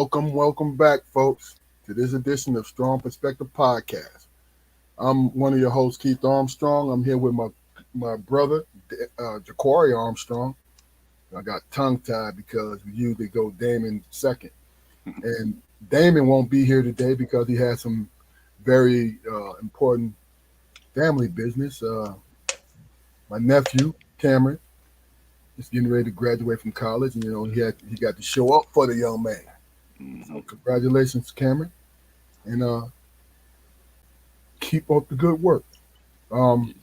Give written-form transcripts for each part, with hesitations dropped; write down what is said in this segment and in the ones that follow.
Welcome back, folks, to this edition of Strong Perspective Podcast. I'm one of your hosts, Keith Armstrong. I'm here with my brother, Jaquari Armstrong. I got tongue tied because we usually go Damon second, and Damon won't be here today because he has some very important family business. My nephew Cameron is getting ready to graduate from college, and he got to show up for the young man. So congratulations, Cameron, and keep up the good work. Um,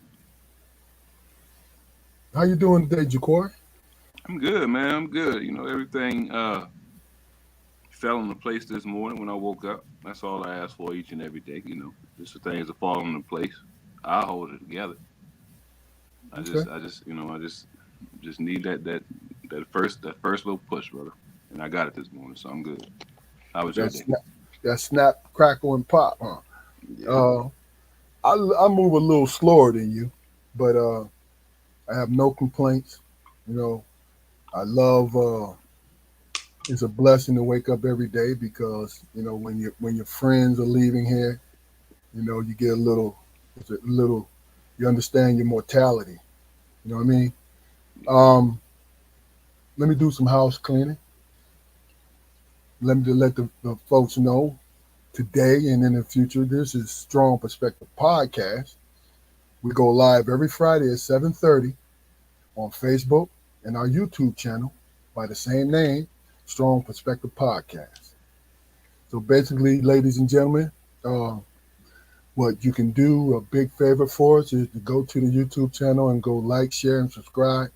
how you doing today, Jaquari? I'm good, man. I'm good. Everything fell into place this morning when I woke up. That's all I ask for each and every day. Just for things to fall into place. I hold it together. Okay, I just need that first little push, brother. And I got it this morning, so I'm good. How was your that day? snap, that snap, crackle, and pop, huh? Yeah. Uh, I move a little slower than you, but I have no complaints. You know, I love. It's a blessing to wake up every day because when your friends are leaving here, you get a little. It's a little. You understand your mortality. You know what I mean? Um, Let me do some house cleaning. Let the folks know today and in the future. This is Strong Perspective Podcast. We go live every Friday at 7:30 on Facebook and our YouTube channel by the same name, Strong Perspective Podcast. So basically, ladies and gentlemen, uh, what you can do, a big favor for us, is to go to the YouTube channel and go like, share, and subscribe.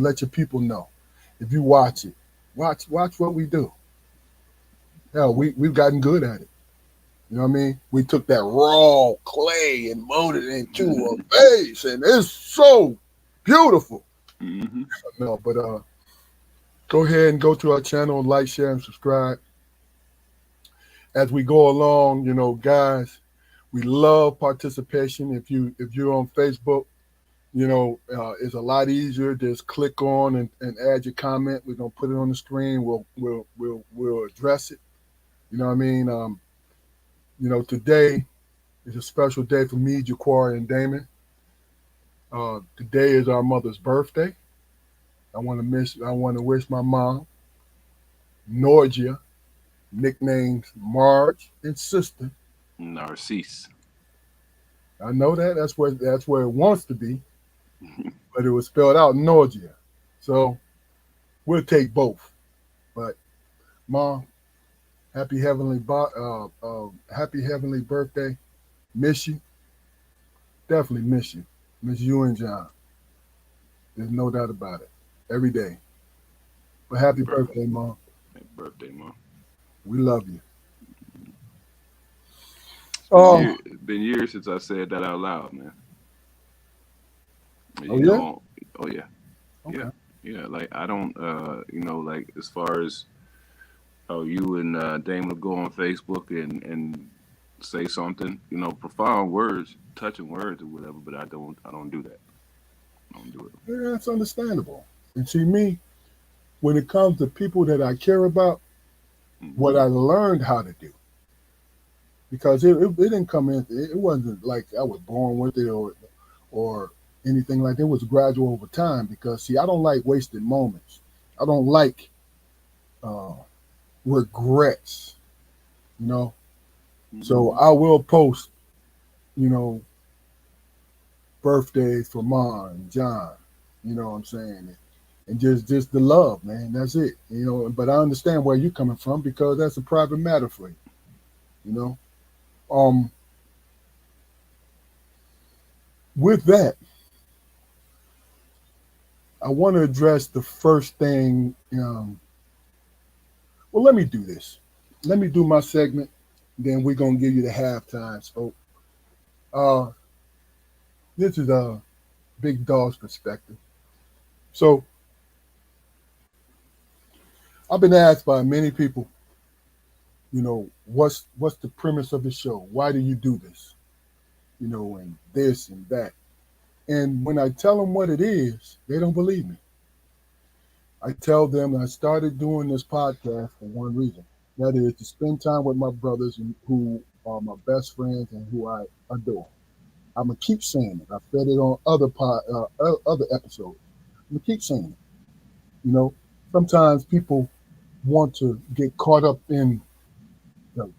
Let your people know. If you watch it, watch what we do. Hell, we've gotten good at it. You know what I mean? We took that raw clay and molded it into a vase, and it's so beautiful. hmm No, but go ahead and go to our channel, like, share, and subscribe. As we go along, guys, we love participation. If you're on Facebook, it's a lot easier. Just click on and add your comment. We're gonna put it on the screen. We'll address it. You know what I mean? Today is a special day for me, Jaquari, and Damon. Today is our mother's birthday. I want to wish my mom, Norgia, nicknamed Marge, and sister. Narcisse. I know that that's where it wants to be, but it was spelled out Norgia. So we'll take both. But mom, happy heavenly birthday. Miss you. Definitely miss you. Miss you and John. There's no doubt about it. Every day. But happy Birthday. birthday, mom. Happy birthday, mom. We love you. It's been Oh, years. It's been years since I said that out loud, man. oh You yeah. know. Oh yeah. Yeah. Okay. Yeah. Like I don't. Like as far as how you and Dame would go on Facebook and say something, profound words, touching words or whatever. But I don't do that. I don't do it. Yeah, that's understandable. And see me, when it comes to people that I care about, what hmm I learned how to do, because it didn't come in. It wasn't like I was born with it or anything like that. It was gradual over time. Because see, I don't like wasted moments. I don't like uh, regrets. You know, so hmm I will post. You know, birthdays for mom and John. You know what I'm saying? And just the love, man. That's it. But I understand where you're coming from because that's a private matter for you. You know. Um, with that, I want to address the first thing. Well, let me do this. Let me do my segment. Then we're gonna give you the halftime, folks. Uh, this is a big dog's perspective. So I've been asked by many people, what's the premise of the show? Why do you do this? And this and that. And when I tell them what it is, they don't believe me. I tell them I started doing this podcast for one reason. That is to spend time with my brothers who are my best friends and who I adore. I'm gonna keep saying it. I've said it on other episodes. I'm gonna keep saying it. You know, sometimes people want to get caught up in the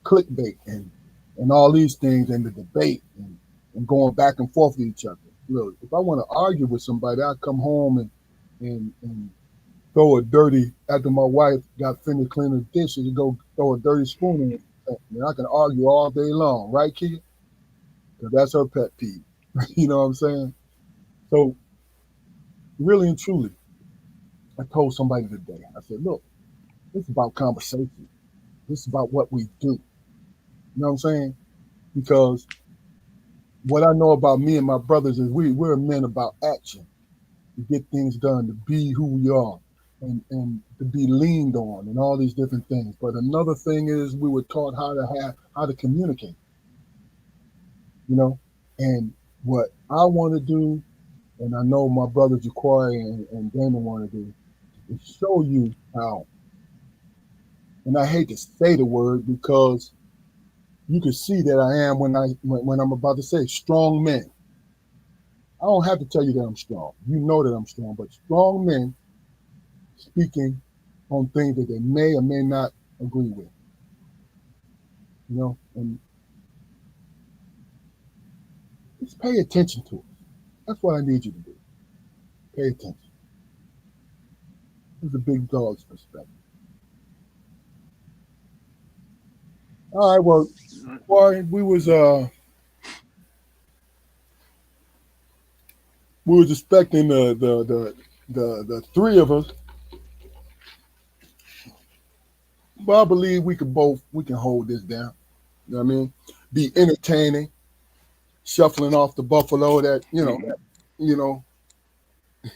clickbait and all these things and the debate and going back and forth with each other. Look, if I want to argue with somebody, I come home and throw a dirty after my wife got finished cleaning the dishes and go throw a dirty spoon in it. And I can argue all day long, right, kid? Because that's her pet peeve. You know what I'm saying? So really and truly, I told somebody today, I said, look, this is about conversation. This is about what we do. You know what I'm saying? Because what I know about me and my brothers is we're men about action, to get things done, to be who we are, and to be leaned on, and all these different things. But another thing is we were taught how to communicate, you know, and what I want to do, and I know my brothers Jaquari and Damon want to do, is show you how. And I hate to say the word because you can see that I am when I'm about to say strong men. I don't have to tell you that I'm strong. You know that I'm strong, but strong men speaking on things that they may or may not agree with, you know, and just pay attention to it. That's what I need you to do. Pay attention. It's a big dog's perspective. All right, well, Corey, we was expecting the three of us, but I believe we can hold this down. You know what I mean? Be entertaining, shuffling off the buffalo that you know, you know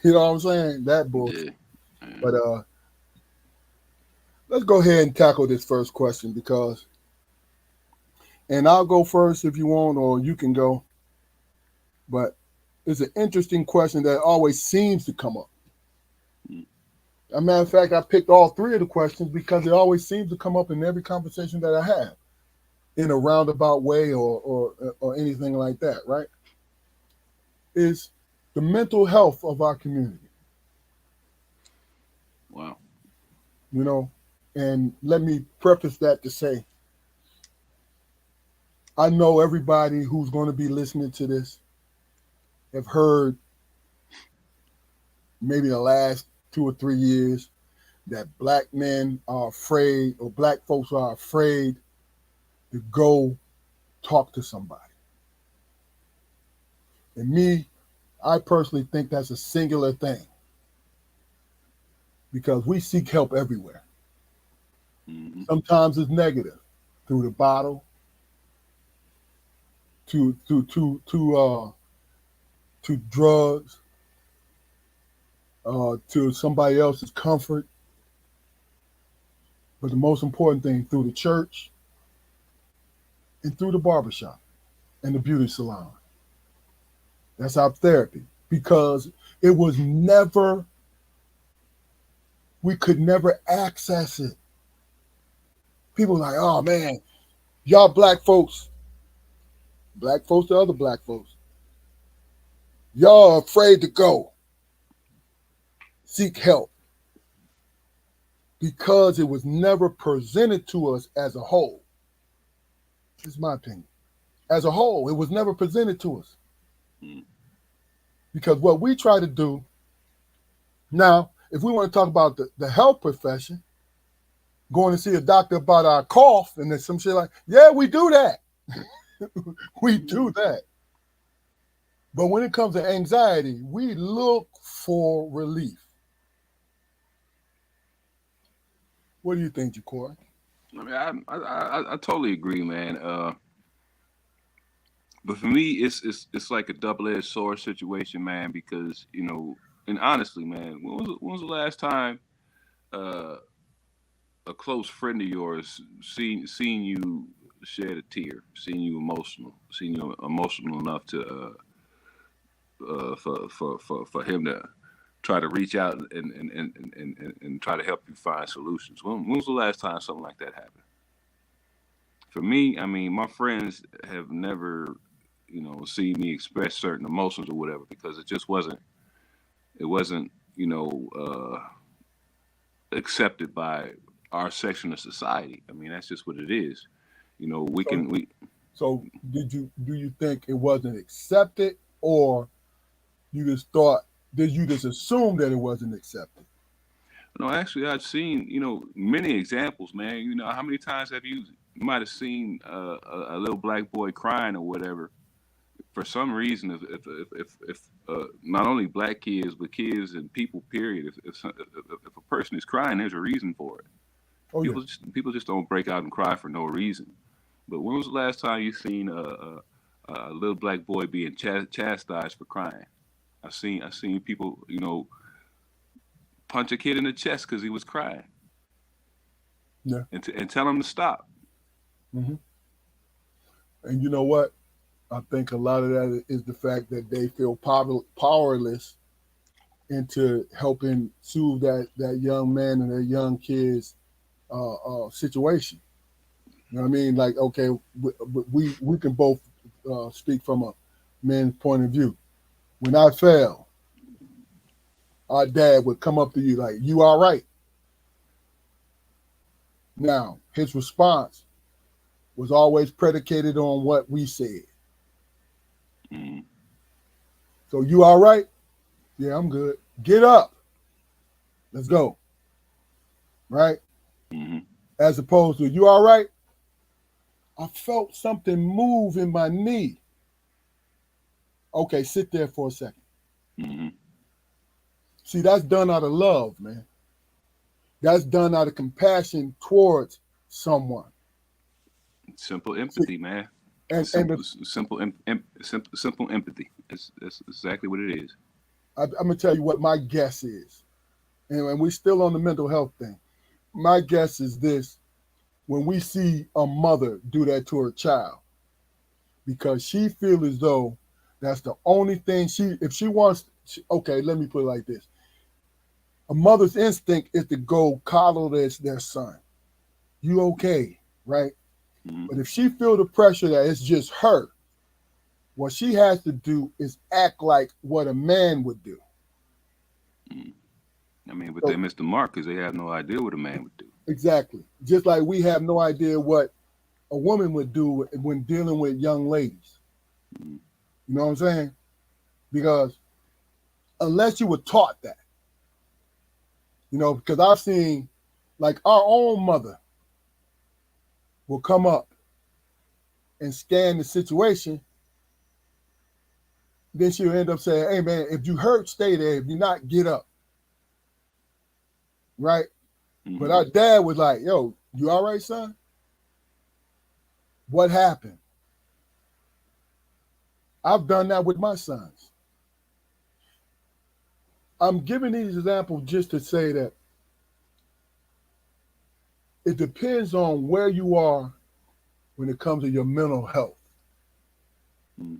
what I'm saying? That Yeah. bullshit. Yeah. But let's go ahead and tackle this first question because, and I'll go first if you want, or you can go. But it's an interesting question that always seems to come up. Mm. As a matter of fact, I picked all three of the questions because it always seems to come up in every conversation that I have in a roundabout way or anything like that, right? Is the mental health of our community, Wow. you know? And let me preface that to say, I know everybody who's going to be listening to this have heard maybe the last 2 or 3 years that black men are afraid or black folks are afraid to go talk to somebody. And me, I personally think that's a singular thing because we seek help everywhere. Hmm. Sometimes it's negative through the bottle, to drugs, to somebody else's comfort. But the most important thing through the church and through the barbershop and the beauty salon. That's our therapy because it was never, we could never access it. People are like, oh man, y'all black folks to other black folks, y'all are afraid to go seek help because it was never presented to us as a whole. This is my opinion. As a whole, it was never presented to us Mm. because what we try to do now, if we want to talk about the health profession, going to see a doctor about our cough and then some shit like, yeah, we do that. We do that. But when it comes to anxiety, we look for relief. What do you think, Jacor? I mean, I totally agree, man. But for me, it's like a double-edged sword situation, man. Because and honestly, man, when was the last time uh, a close friend of yours seen you shed a tear, seen you emotional, seen you emotional enough to for him to try to reach out and try to help you find solutions. When was the last time something like that happened? For me, I mean, my friends have never, seen me express certain emotions or whatever because it wasn't, accepted by our section of society. I mean, that's just what it is. We So, can we so do you think it wasn't accepted, or you just thought did you just assume that it wasn't accepted? no, actually, I've seen many examples, man. How many times have you might have seen a little black boy crying or whatever for some reason. If not only black kids but kids and people, period. If a person is crying, there's a reason for it. Oh yeah. People just don't break out and cry for no reason. But when was the last time you seen a little black boy being chastised for crying? I seen people punch a kid in the chest because he was crying Yeah. and tell him to stop. Hmm. And you know what? I think a lot of that is the fact that they feel powerless into helping soothe that young man and that young kid's situation. You know what I mean? Like, okay, we can both speak from a man's point of view. When I fell, our dad would come up to you like, "You all right?" Now, his response was always predicated on what we said. Mm-hmm. So, you all right? Yeah, I'm good. Get up. Let's go. Right? Mm-hmm. As opposed to, you all right? I felt something move in my knee. Okay, sit there for a second. Mm-hmm. See, that's done out of love, man. That's done out of compassion towards someone. Simple See, empathy, man. and Simple empathy. That's exactly what it is. I'm gonna tell you what my guess is, and we're still on the mental health thing. My guess is this: when we see a mother do that to her child, because she feels as though that's the only thing if she wants. Okay, let me put it like this: a mother's instinct is to go coddle their son. You okay, right? Mm-hmm. But if she feel the pressure that it's just her, what she has to do is act like what a man would do. I mean, but they So missed the mark because they have no idea what a man would do. exactly, just like we have no idea what a woman would do when dealing with young ladies. Mm-hmm. You know what I'm saying? Because unless you were taught that, because I've seen like our own mother will come up and scan the situation, then she'll end up saying, "Hey man, if you hurt, stay there. If you're not, get up." Right? But Mm-hmm. our dad was like, "Yo, you all right, son? What happened?" I've done that with my sons. I'm giving these examples just to say that it depends on where you are when it comes to your mental health. Mm-hmm.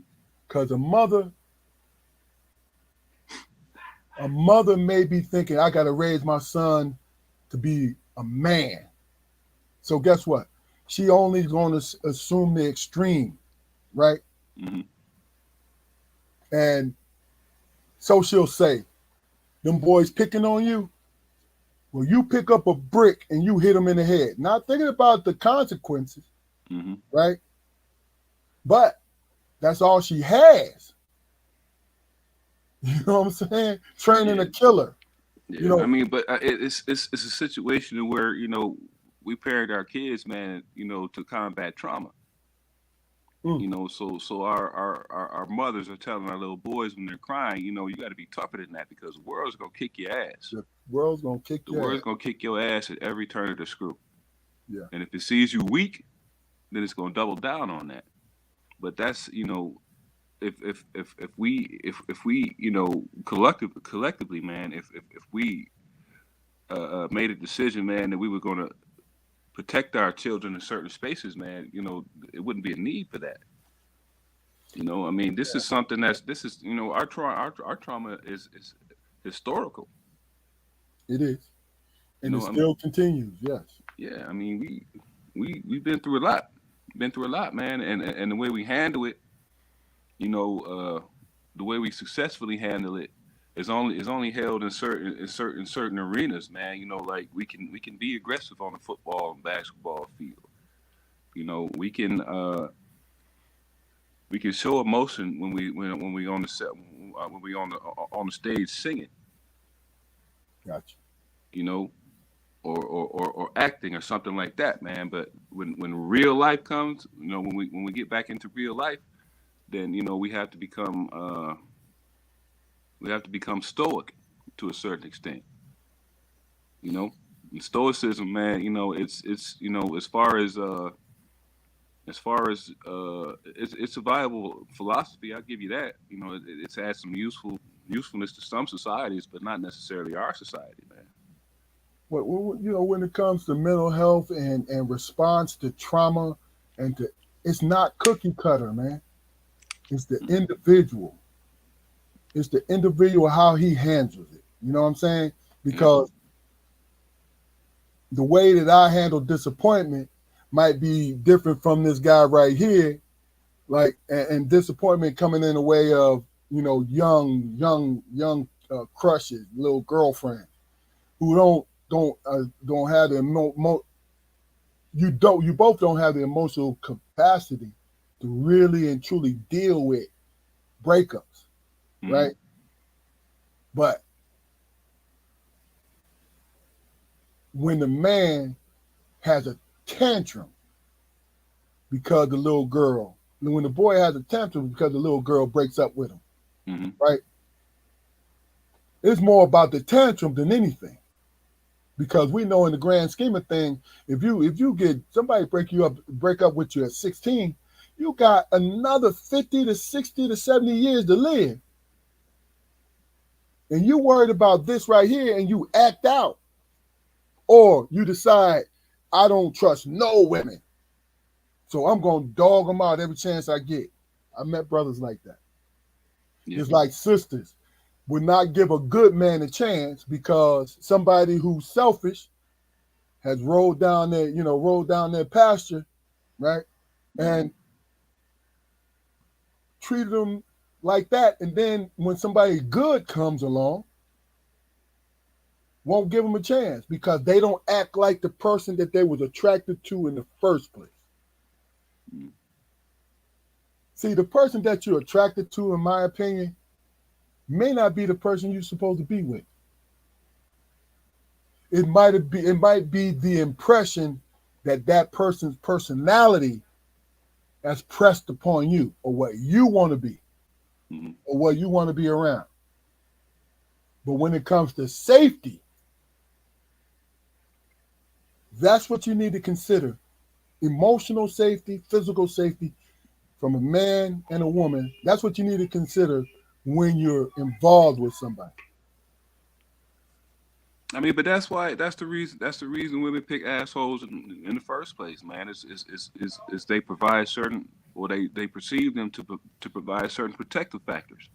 Because a mother may be thinking, I got to raise my son to be a man. So guess what? She only going to assume the extreme, right? Mm-hmm. And so she'll say, them boys picking on you. Well, you pick up a brick and you hit them in the head. Not thinking about the consequences, Mm-hmm. right? But that's all she has. You know what I'm saying? Training Yeah, a killer. You yeah. I know, mean, but it's a situation where we parent our kids, man. To combat trauma. mm, So our mothers are telling our little boys when they're crying, you got to be tougher than that because the world's gonna kick your ass. the world's gonna kick The your world's ass. gonna kick your ass at every turn of the screw. Yeah. And if it sees you weak, then it's gonna double down on that. But that's if we collectively, man, if we made a decision, man, that we were gonna protect our children in certain spaces, man, it wouldn't be a need for that. I mean, this is something this is our trauma is historical. It is, You and it know, I mean, still continues. Yes, yeah, I mean, we've been through a lot, man, and the way we handle it, you know, the way we successfully handle it is only held in certain arenas, man. You know, like we can be aggressive on the football and basketball field. You know, we can show emotion when we on the set when we on the stage singing. gotcha. You know, or acting or something like that, man. But when real life comes, you know, when we get back into real life, then you know we have to become stoic to a certain extent. You know, and stoicism, man. You know, it's you know it's a viable philosophy. I'll give you that. You know, it's had some usefulness to some societies, but not necessarily our society, man. When it comes to mental health and response to trauma, and to it's not cookie cutter, man. It's the individual. It's the individual how he handles it. You know what I'm saying? Yep. Because the way that I handle disappointment might be different from this guy right here. Like, and disappointment coming in the way of young crushes, little girlfriend who don't have the you both don't have the emotional capacity to really and truly deal with breakups, Hmm. right? But when the man has a tantrum because the little girl, when the boy has a tantrum because the little girl breaks up with him, Hmm. right? It's more about the tantrum than anything. Because we know in the grand scheme of things, if you get somebody break up with you at 16, you got another 50 to 60 to 70 years to live. And you worried about this right here and you act out. Or you decide, I don't trust no women. So I'm gonna dog them out every chance I get. I met brothers like that. Yeah. It's like sisters would not give a good man a chance because somebody who's selfish has rolled down their pasture, right? Hmm. And treated them like that. And then when somebody good comes along, won't give them a chance because they don't act like the person that they was attracted to in the first place. See, the person that you're attracted to, in my opinion, may not be the person you're supposed to be with. It might be the impression that that person's personality has pressed upon you, or what you want to be, Hmm. or what you want to be around. But when it comes to safety, that's what you need to consider. Emotional safety, physical safety from a man and a woman. That's what you need to consider when you're involved with somebody. I mean, but that's the reason women pick assholes in the first place, man. Is they provide certain, or they perceive them to provide certain protective factors.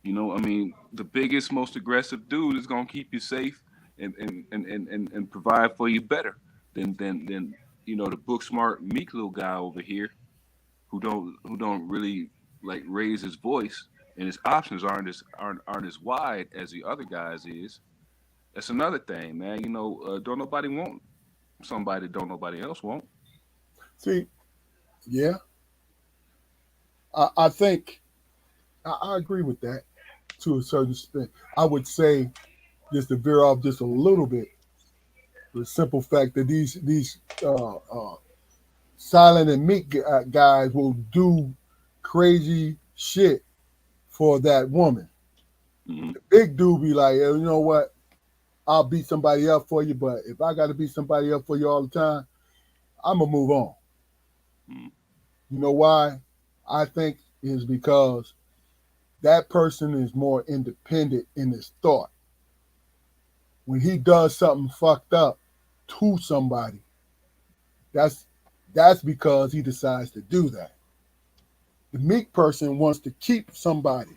You know, I mean, the biggest, most aggressive dude is gonna keep you safe and provide for you better than the book smart meek little guy over here who don't really like raise his voice, and his options aren't as wide as the other guys is. That's another thing, man. Don't nobody want somebody that don't nobody else want. See, yeah, I think I agree with that to a certain extent. I would say, just to veer off just a little bit, the simple fact that these silent and meek guys will do crazy shit for that woman. Hmm. The big dude be like, "Hey, you know what? I'll beat somebody up for you, but if I got to beat somebody up for you all the time, I'm gonna move on." Hmm. You know why? I think is because that person is more independent in his thought. When he does something fucked up to somebody, that's that's because he decides to do that. The meek person wants to keep somebody.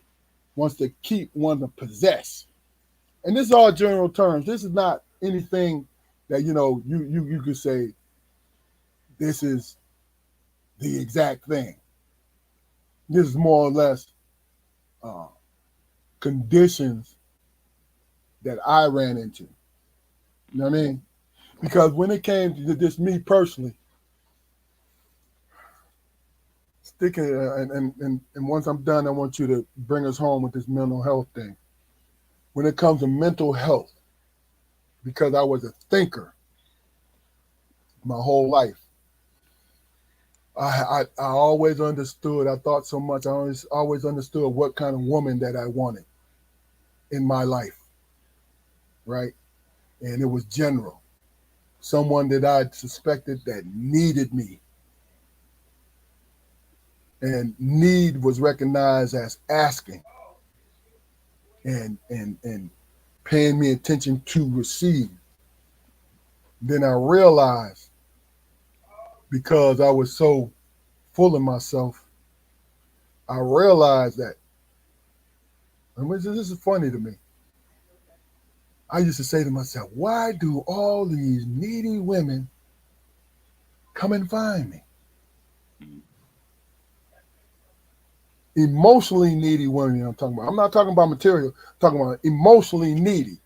wants to keep, want to possess. And this is all general terms. This is not anything that you could say this is the exact thing. This is more or less uh, conditions that I ran into. You know what I mean? Because when it came to this, me personally, sticking and once I'm done, I want you to bring us home with this mental health thing. When it comes to mental health, because I was a thinker my whole life, I always understood. I thought so much. I always understood what kind of woman that I wanted in my life, right? And it was general. Someone that I suspected that needed me, and need was recognized as asking, and paying me attention to receive. Then I realized, because I was so full of myself, I realized that, and this is funny to me. I used to say to myself, why do all these needy women come and find me? Emotionally needy women, I'm talking about. I'm not talking about material, I'm talking about emotionally needy.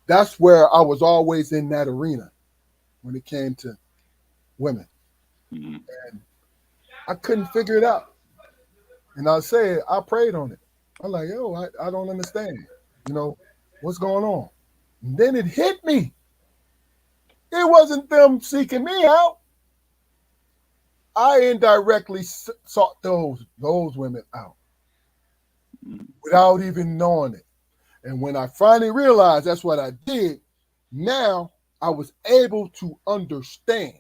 That's where I was always in that arena when it came to women. Mm-hmm. And I couldn't figure it out. And I said, I prayed on it. I'm like, yo, I don't understand. You know, what's going on? And then it hit me. It wasn't them seeking me out. I indirectly sought those women out without even knowing it. And when I finally realized that's what I did, now I was able to understand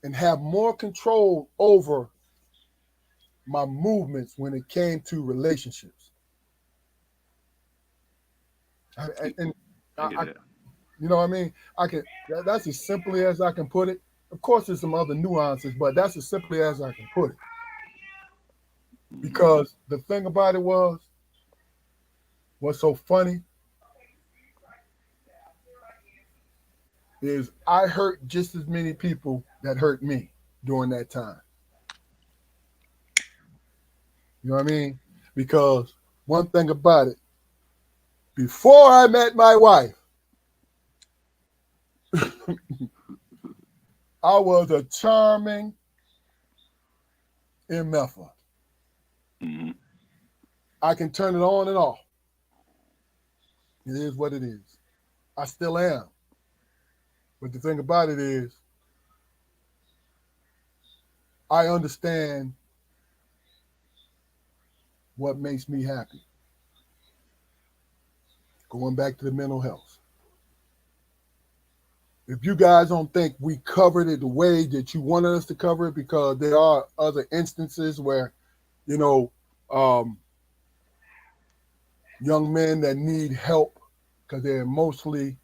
and have more control over my movements when it came to relationships. And I get I, that. you know what I mean? I can. That's as simply as I can put it. Of course, there's some other nuances, but that's as simply as I can put it. Mm-hmm. Because the thing about it was, what's so funny is I hurt just as many people that hurt me during that time. You know what I mean? Because one thing about it, before I met my wife, I was a charming MFer. Mm-hmm. I can turn it on and off. It is what it is. I still am. But the thing about it is, I understand what makes me happy. Going back to the mental health. If you guys don't think we covered it the way that you wanted us to cover it, because there are other instances where, you know, um, young men that need help because they're emotionally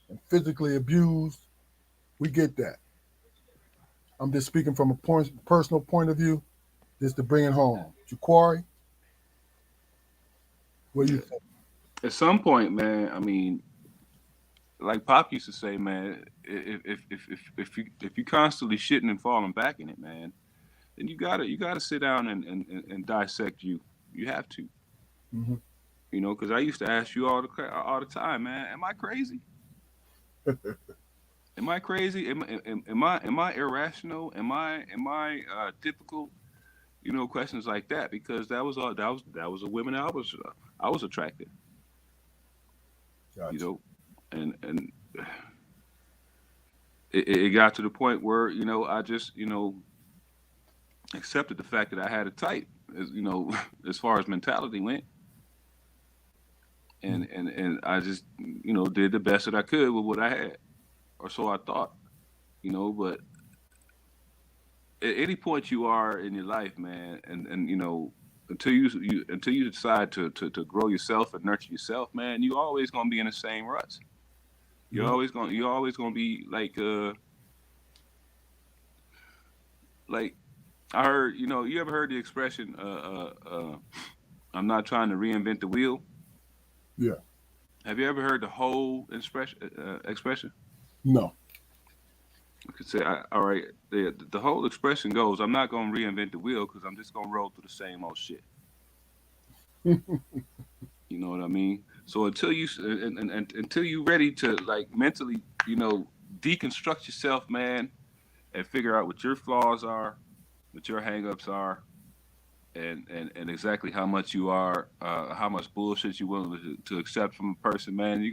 and physically abused, we get that. I'm just speaking from a personal point of view, just to bring it home. Jaquari, what do you Yeah. think? At some point, man, I mean, like Pop used to say, man, if you constantly shitting and falling back in it, man, then you gotta sit down and dissect you. You have to, Mm-hmm. because I used to ask you all the time, man, am I crazy? Am I crazy? Am I irrational? Am I typical? Questions like that, because that was all that was a women I was attracted, you Gotcha. know, and it got to the point where I just accepted the fact that I had a type, as far as mentality went, Mm-hmm. and I just did the best that I could with what I had, or so I thought, but at any point you are in your life, man, and until you decide to grow yourself and nurture yourself, man, you always gonna be in the same ruts. You're always gonna be like I heard, you ever heard the expression, I'm not trying to reinvent the wheel? Yeah. Have you ever heard the whole expression? No. I could say, all right, the whole expression goes, I'm not going to reinvent the wheel because I'm just going to roll through the same old shit. You know what I mean? So until and until you ready to like mentally, deconstruct yourself, man, and figure out what your flaws are, what your hangups are, and exactly how much you are, how much bullshit you're willing to accept from a person, man, you're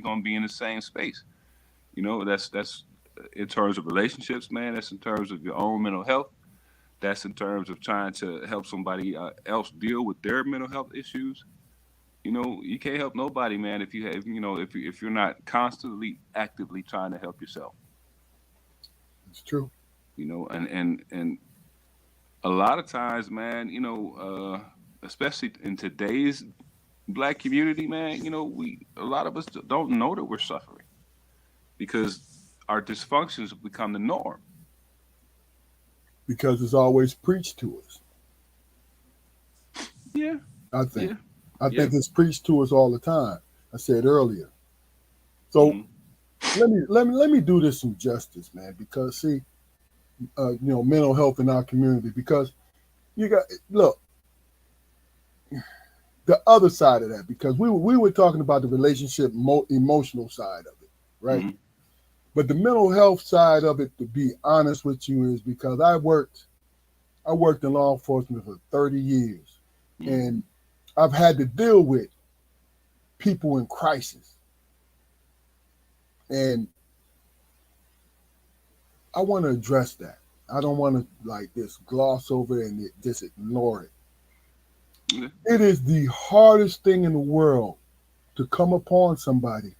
gonna be in the same space. That's in terms of relationships, man. That's in terms of your own mental health. That's in terms of trying to help somebody else deal with their mental health issues. You can't help nobody, man, if you have, if you're not constantly actively trying to help yourself. It's true. And a lot of times, man, especially in today's black community, man, we a lot of us don't know that we're suffering because our dysfunctions have become the norm. Because it's always preached to us. Yeah, I think. yeah, I yeah. think it's preached to us all the time. I said earlier. So Hmm. let me do this some justice, man. Because see, mental health in our community. Because you got look the other side of that. Because we were talking about the relationship emotional side of it, right? Hmm. But the mental health side of it, to be honest with you, is because I worked in law enforcement for 30 years, Hmm. and I've had to deal with people in crisis, and I want to address that. I don't want to like just gloss over it and just ignore it. Yeah. It is the hardest thing in the world to come upon somebody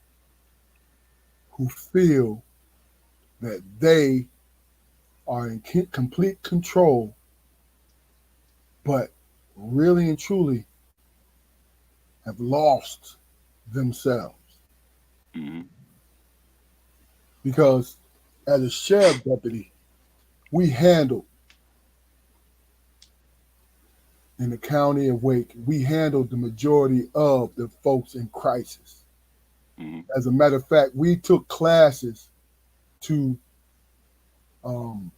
who feel that they are in complete control, but really and truly have lost themselves. Hmm. Because as a sheriff deputy, we handled in the county of Wake, we handled the majority of the folks in crisis. Hmm. As a matter of fact, we took classes to um,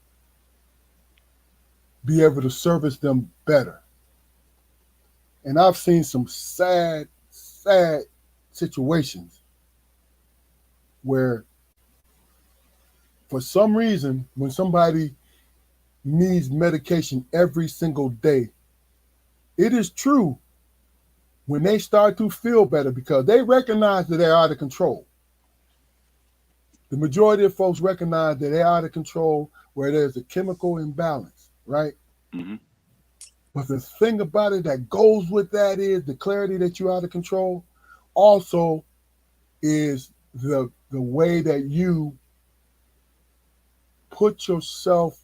be able to service them better. And I've seen some sad, sad situations where, for some reason, when somebody needs medication every single day, it is true when they start to feel better because they recognize that they're out of control. The majority of folks recognize that they're out of control where there's a chemical imbalance, right? Hmm. But the thing about it that goes with that is the clarity that you're out of control also is the way that you put yourself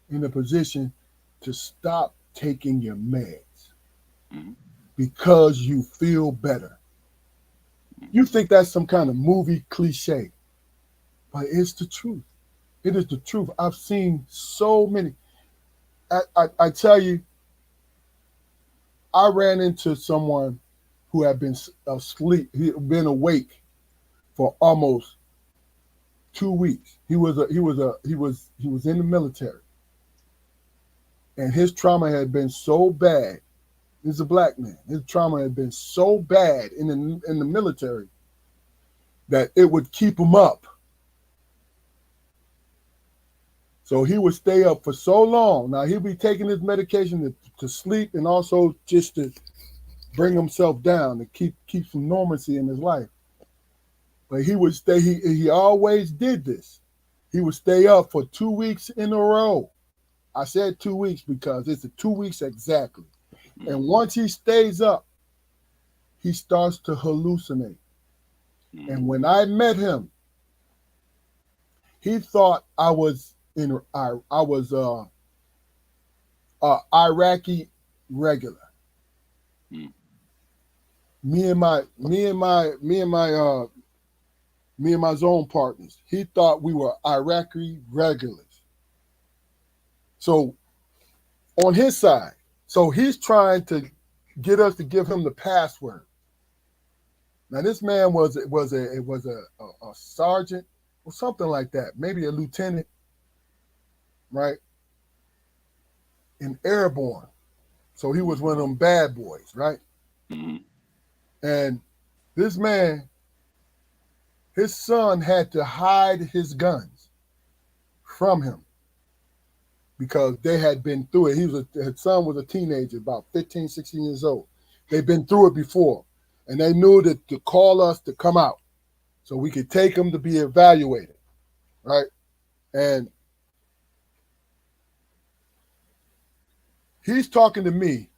in a position to stop taking your meds Hmm. because you feel better. You think that's some kind of movie cliche, but it's the truth. It is the truth. I've seen so many. I tell you, I ran into someone who had been asleep, he had been awake for almost 2 weeks. He was in the military, and his trauma had been so bad. He's a black man. His trauma had been so bad in the military that it would keep him up. So he would stay up for so long. Now he'd be taking his medication to sleep and also just to bring himself down to keep some normalcy in his life. But he would stay. He always did this. He would stay up for 2 weeks in a row. I said 2 weeks because it's 2 weeks exactly. And Hmm. once he stays up, he starts to hallucinate. Hmm. And when I met him, he thought I was Iraqi regular. Hmm. Me and my zone partners. He thought we were Iraqi regulars. So on his side. So he's trying to get us to give him the password. Now this man was a sergeant or something like that, maybe a lieutenant, right? In airborne. So he was one of them bad boys, right? Mm-hmm. And this man, his son had to hide his guns from him because they had been through it. His son was a teenager, about 15, 16 years old. They've been through it before. And they knew that to call us to come out so we could take him to be evaluated, right? And he's talking to me.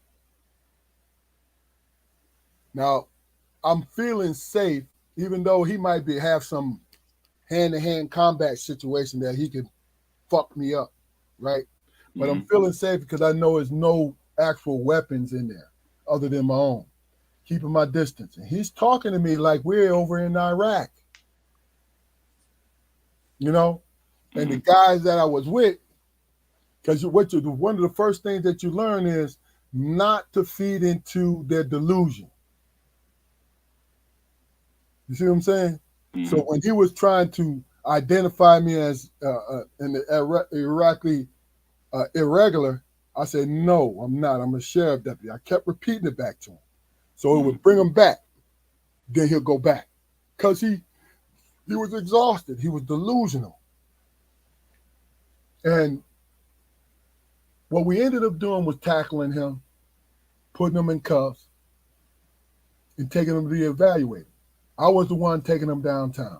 Now, I'm feeling safe, even though he might have some hand-to-hand combat situation that he could fuck me up, right? But I'm Mm-hmm. feeling safe because I know there's no actual weapons in there other than my own, keeping my distance. And he's talking to me like we're over in Iraq, you know? And the Mm-hmm. guys that I was with, because one of the first things that you learn is not to feed into their delusion. You see what I'm saying? So Mm-hmm. when he was trying to identify me as an Iraqi irregular, I said, no, I'm not. I'm a sheriff deputy. I kept repeating it back to him. So it Mm-hmm. would bring him back. Then he'll go back. Because he was exhausted. He was delusional. And what we ended up doing was tackling him, putting him in cuffs, and taking him to be evaluated. I was the one taking him downtown.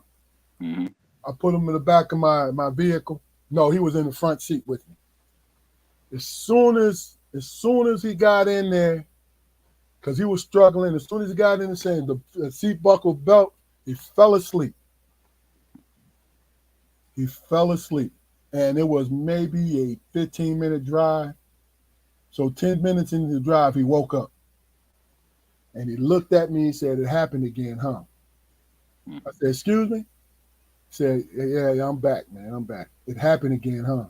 Mm-hmm. I put him in the back of my vehicle. No, he was in the front seat with me. As soon as he got in there, because he was struggling, as soon as he got in the sand, the seat buckle belt, he fell asleep. He fell asleep. And it was maybe a 15-minute drive. So 10 minutes into the drive, he woke up. And he looked at me and said, it happened again, huh? I said, excuse me? He said, yeah, I'm back, man. I'm back. It happened again, huh?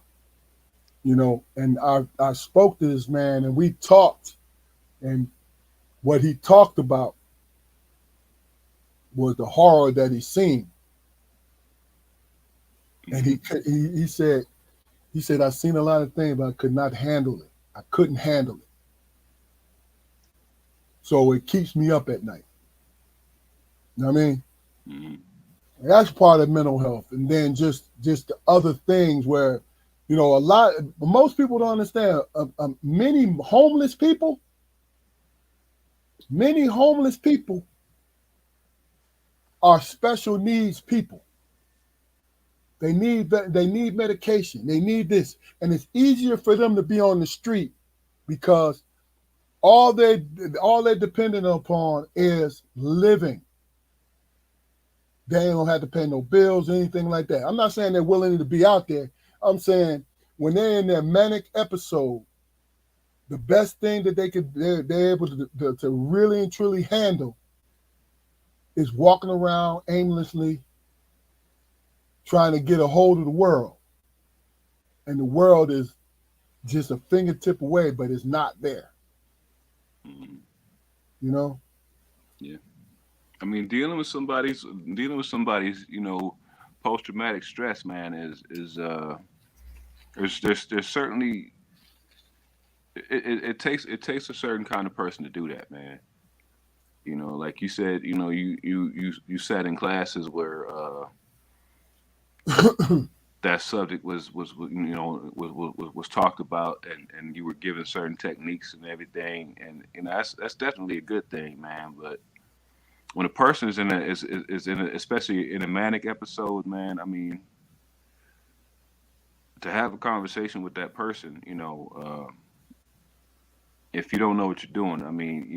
And I spoke to this man and we talked. And what he talked about was the horror that he seen. And he said, I've seen a lot of things, but I could not handle it. I couldn't handle it. So it keeps me up at night. You know what I mean? Mm-hmm. That's part of mental health. And then just the other things where, most people don't understand. Many homeless people are special needs people. They need medication. They need this. And it's easier for them to be on the street because all they're dependent upon is living. They don't have to pay no bills or anything like that. I'm not saying they're willing to be out there. I'm saying when they're in their manic episode, the best thing that they're able to really and truly handle is walking around aimlessly trying to get a hold of the world. And the world is just a fingertip away, but it's not there. Mm-hmm. You know? Yeah. I mean, dealing with somebody's, post traumatic stress, man, there's certainly it takes a certain kind of person to do that, man. Like you said, you sat in classes where that subject was talked about, and you were given certain techniques and everything, and that's definitely a good thing, man. But when a person is in especially in a manic episode, man, I mean, to have a conversation with that person, if you don't know what you're doing, I mean,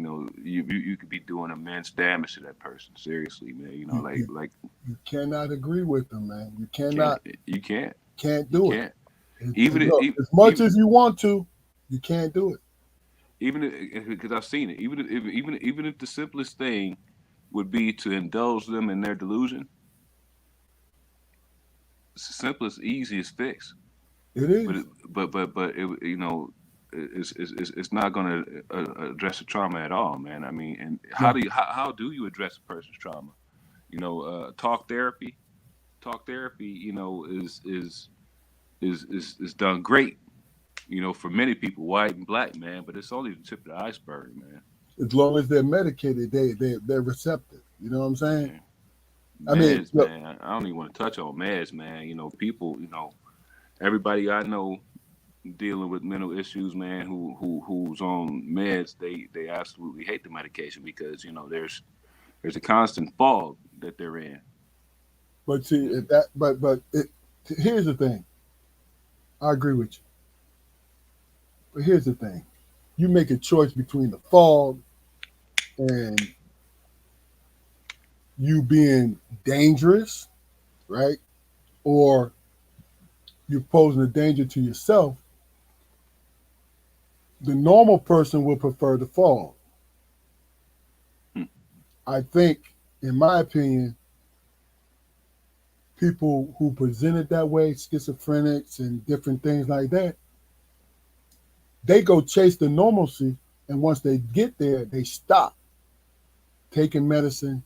you could be doing immense damage to that person. Seriously, man. you, Like you, like you cannot agree with them, man. You can't cannot you can't can't you do it. can't even Look, even as much even as you want to, you can't do it. because I've seen it. Even if the simplest thing would be to indulge them in their delusion, it's the simplest, easiest fix. It But is. it, but it, it's not going to address the trauma at all, man. I mean, and No, how do you address a person's trauma? Talk therapy. Talk therapy, is done great, for many people, white and black, man. But it's only the tip of the iceberg, man. as long as they're medicated, they're receptive. You know what I'm saying? Yeah. I mean, Meds, look, man. I don't even want to touch on meds, man. People, everybody I know dealing with mental issues, man, who's on meds, they absolutely hate the medication because there's a constant fog that they're in. but see if that, here's the thing. I agree with you, but here's the thing. You make a choice between the fog and you being dangerous, right? Or you're posing a danger to yourself. The normal person will prefer the fog. Hmm. I think, in my opinion, people who present it that way, schizophrenics and different things like that, they go chase the normalcy, and once they get there, they stop taking medicine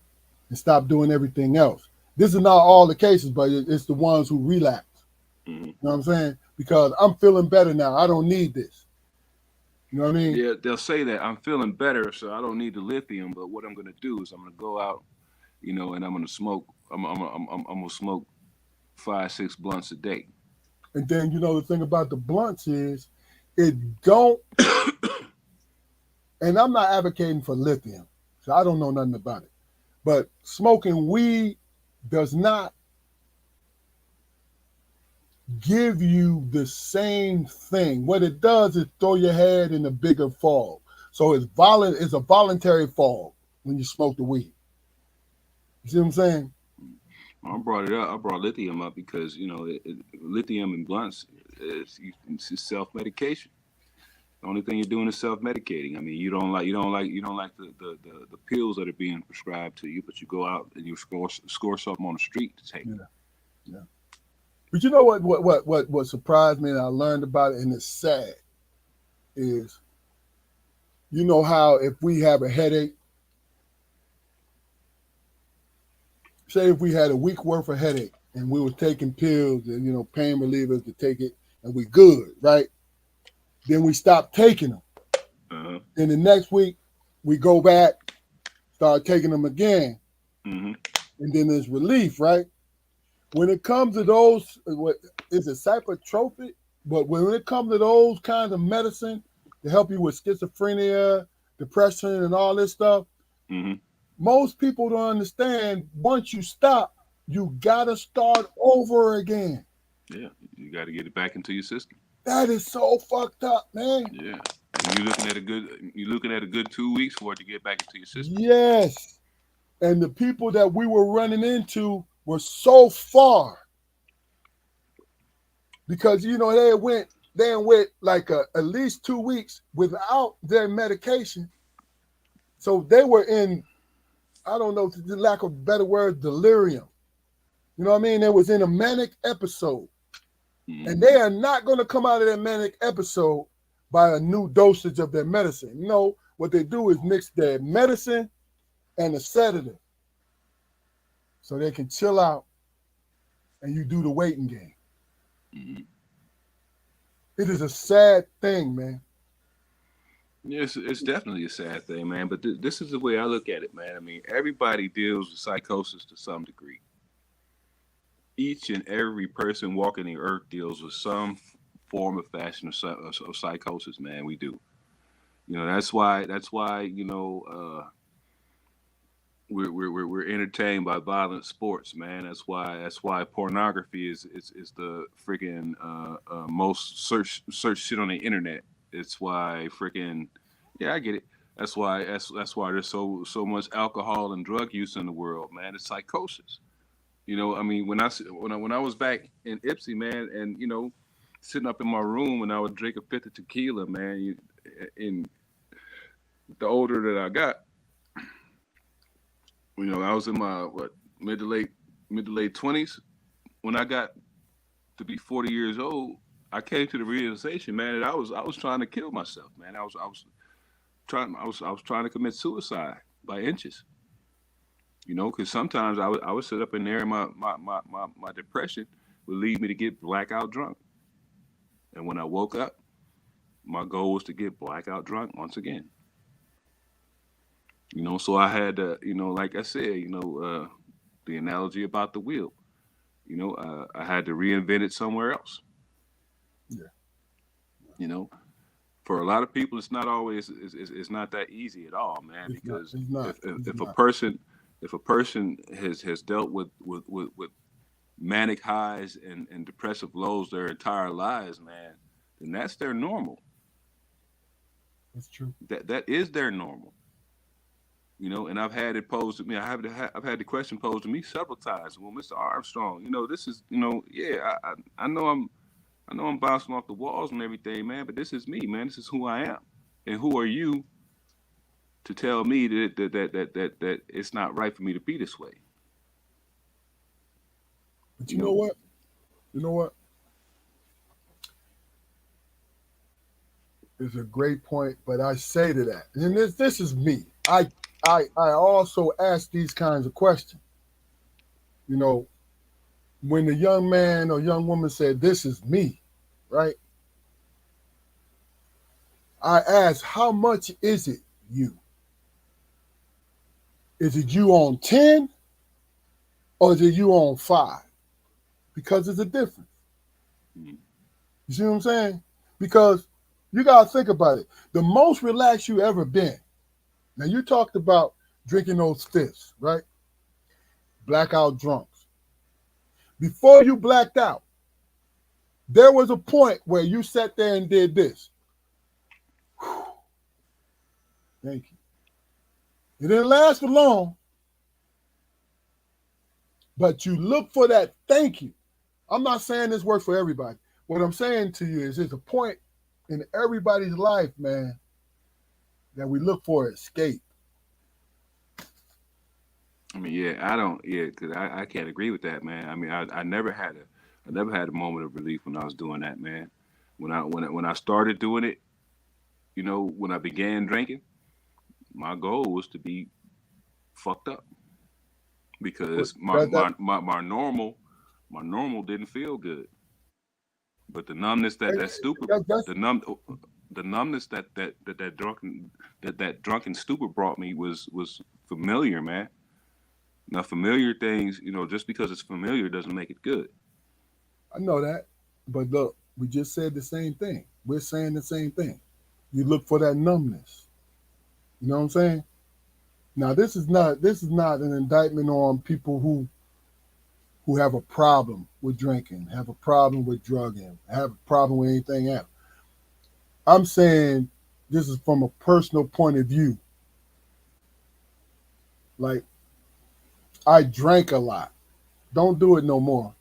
and stop doing everything else. This is not all the cases, but it's the ones who relapse. Hmm. You know what I'm saying? Because I'm feeling better now. I don't need this. You know what I mean? Yeah, they'll say that I'm feeling better, so I don't need the lithium. But what I'm gonna do is I'm gonna go out, and I'm gonna smoke. I'm gonna smoke 5, 6 blunts a day. And then the thing about the blunts is it don't, and I'm not advocating for lithium, so I don't know nothing about it. But smoking weed does not give you the same thing. What it does is throw your head in a bigger fog. So it's a voluntary fog when you smoke the weed. You see what I'm saying? I brought it up. I brought lithium up because lithium in blunts it's self medication. The only thing you're doing is self medicating. I mean, you don't like the pills that are being prescribed to you, but you go out and you score something on the street to take. Yeah, yeah. But you know what surprised me and I learned about it and it's sad is you know how if we have a headache, say if we had a week worth of headache and we were taking pills and pain relievers to take it and we good, right? Then we stop taking them. Uh-huh. Then the next week we go back, start taking them again, Hmm. and then there's relief, right? When it comes to those, what is it, psychotropic? But when it comes to those kinds of medicine to help you with schizophrenia, depression, and all this stuff, Hmm. most people don't understand. Once you stop, you gotta start over again. Yeah, you got to get it back into your system. That is so fucked up, man. Yeah, and you're looking at a good 2 weeks for it to get back into your system. Yes. And the people that we were running into were so far because they went like at least 2 weeks without their medication. So they were in, I don't know, the lack of better words, delirium. You know what I mean? They was in a manic episode. Hmm. And they are not going to come out of that manic episode by a new dosage of their medicine. What they do is mix their medicine and a sedative so they can chill out and you do the waiting game. Hmm. It is a sad thing, man. Yeah, it's definitely a sad thing, man. But this is the way I look at it, man. I mean, everybody deals with psychosis to some degree. Each and every person walking the earth deals with some form of fashion of psychosis, man. We do. That's why we're entertained by violent sports, man. That's why pornography is the freaking most search shit on the internet. It's why freaking yeah, I get it. That's why there's so much alcohol and drug use in the world, man. It's psychosis. I mean, when I was back in Ipsy, man, and sitting up in my room and I would drink a fifth of tequila, man. And the older that I got, I was in my mid to late 20s. When I got to be 40 years old, I came to the realization, man, that I was trying to kill myself, man. I was trying to commit suicide by inches. Because sometimes I would sit up in there and my depression would lead me to get blackout drunk. And when I woke up, my goal was to get blackout drunk once again. So I had to, like I said, the analogy about the wheel. I had to reinvent it somewhere else. Yeah, You know, for a lot of people, it's not always it's not that easy at all, man. it's not. Because It's not. if if, It's if a not. person if a person has dealt with manic highs and depressive lows their entire lives, man, then that's their normal. It's true. That is their normal. And I've had it posed to me. I've had the question posed to me several times. Well, Mr. Armstrong, this is yeah. I know I'm bouncing off the walls and everything, man. But this is me, man. This is who I am. And who are you to tell me that it's not right for me to be this way? But You you know know, what? You know what? It's a great point. But I say to that, and this is me. I also ask these kinds of questions. You know, when the young man or young woman said, "This is me," right? I ask, how much is it you? Is it you on 10 or is it you on 5? Because there's a difference. mm, You see what I'm saying? Because you got to think about it. The most relaxed you ever been. Now, you talked about drinking those fifths, right? Blackout drunks. Before you blacked out, there was a point where you sat there and did this. Thank you. It didn't last for long, but you look for that thank you. I'm not saying this works for everybody. What I'm saying to you is there's a point in everybody's life, man, that we look for escape. I mean, yeah, I don't, yeah, because I can't agree with that, man. I mean, I never had a moment of relief when I was doing that, man. When I started doing it, when I began drinking, my goal was to be fucked up But because my that my my, my normal my normal didn't feel good. But the numbness that stupid that's the numbness that drunken stupor brought me was familiar, man. Now familiar things, just because it's familiar doesn't make it good. I know that. But look, we just said the same thing. We're saying the same thing. You look for that numbness. You know what I'm saying? Now this is not an indictment on people who have a problem with drinking, have a problem with drugging, have a problem with anything else. I'm saying this is from a personal point of view. Like, I drank a lot. Don't do it no more.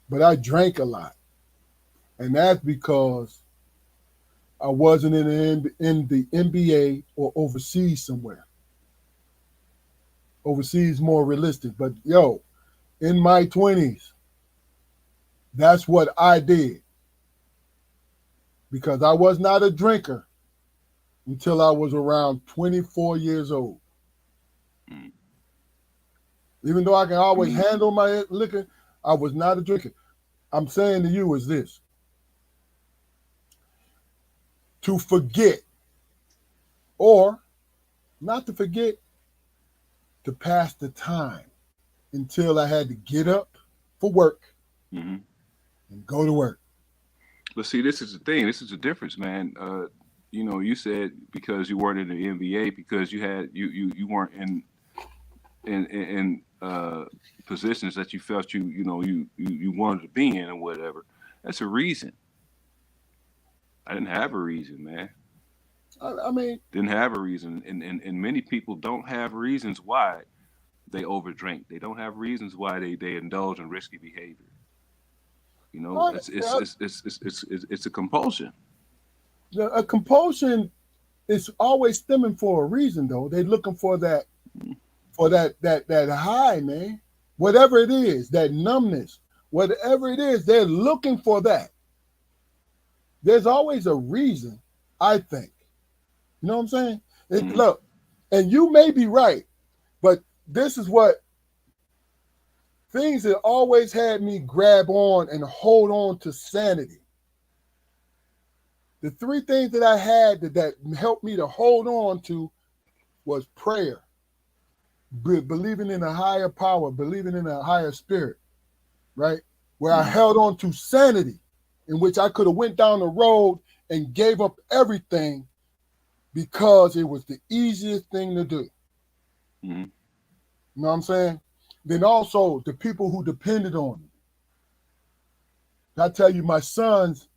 But I drank a lot. And that's because I wasn't in the NBA or overseas somewhere. Overseas more realistic. But yo, in my 20s, that's what I did because I was not a drinker until I was around 24 years old. Mm. Even though I can always handle my liquor, I was not a drinker. I'm saying to you is this: to forget or not to forget, to pass the time until I had to get up for work Hmm. and go to work. But see, this is the thing. This is the difference, man. You said because you weren't in the NBA because you weren't in positions that you felt you wanted to be in or whatever. That's a reason. I didn't have a reason, man. I mean, Didn't have a reason, and many people don't have reasons why they overdrink. They don't have reasons why they indulge in risky behavior. I, It's a compulsion. a compulsion is always stemming for a reason, though. They're looking for that high, man. Whatever it is, that numbness, whatever it is, they're looking for that. There's always a reason, I think. You know what I'm saying? Mm-hmm. Look, and you may be right, but this is what things that always had me grab on and hold on to sanity. The three things that I had that helped me to hold on to was prayer, believing in a higher power, believing in a higher spirit, right? Where I Mm-hmm. held on to sanity, in which I could have went down the road and gave up everything because it was the easiest thing to do. Mm-hmm. You know what I'm saying? Then also the people who depended on me. I tell you, my sons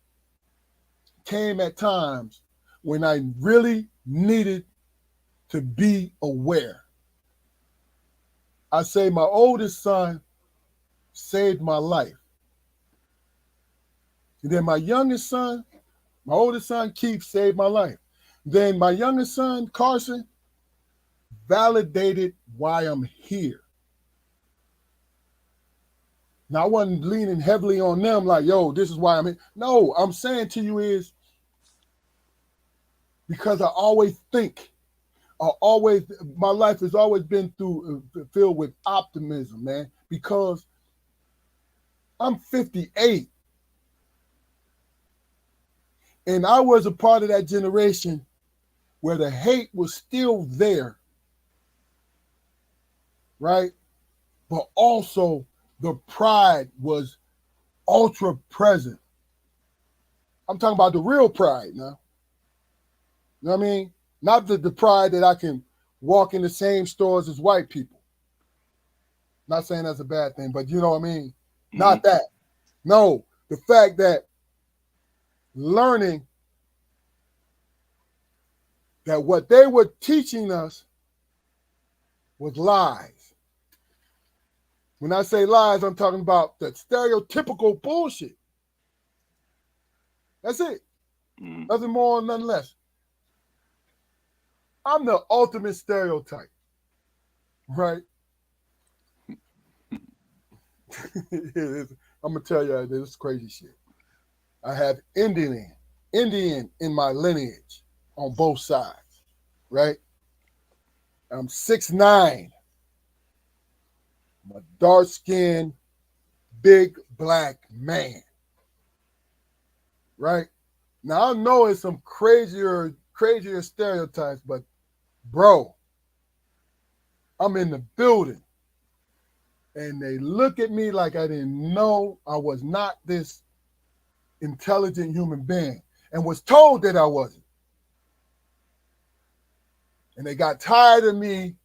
came at times when I really needed to be aware. I say my oldest son saved my life. And then my oldest son, Keith, saved my life. Then my youngest son, Carson, validated why I'm here. Now, I wasn't leaning heavily on them like, yo, this is why I'm here. No, I'm saying to you is because I always think, my life has always been filled with optimism, man, because I'm 58 and I was a part of that generation where the hate was still there, right? But also the pride was ultra present. I'm talking about the real pride now. You know what I mean? Not the pride that I can walk in the same stores as white people. Not saying that's a bad thing, but you know what I mean? Mm-hmm. Not that. No, the fact that learning that what they were teaching us was lies. When I say lies, I'm talking about the stereotypical bullshit. That's it. Mm-hmm. Nothing more, nothing less. I'm the ultimate stereotype, right? I'm gonna tell you this crazy shit. I have Indian in my lineage on both sides, right? I'm 6'9". I'm a dark skinned, big black man, right? Now I know it's some crazier stereotypes, but bro, I'm in the building and they look at me like I didn't know I was not this intelligent human being and was told that I wasn't. And they got tired of me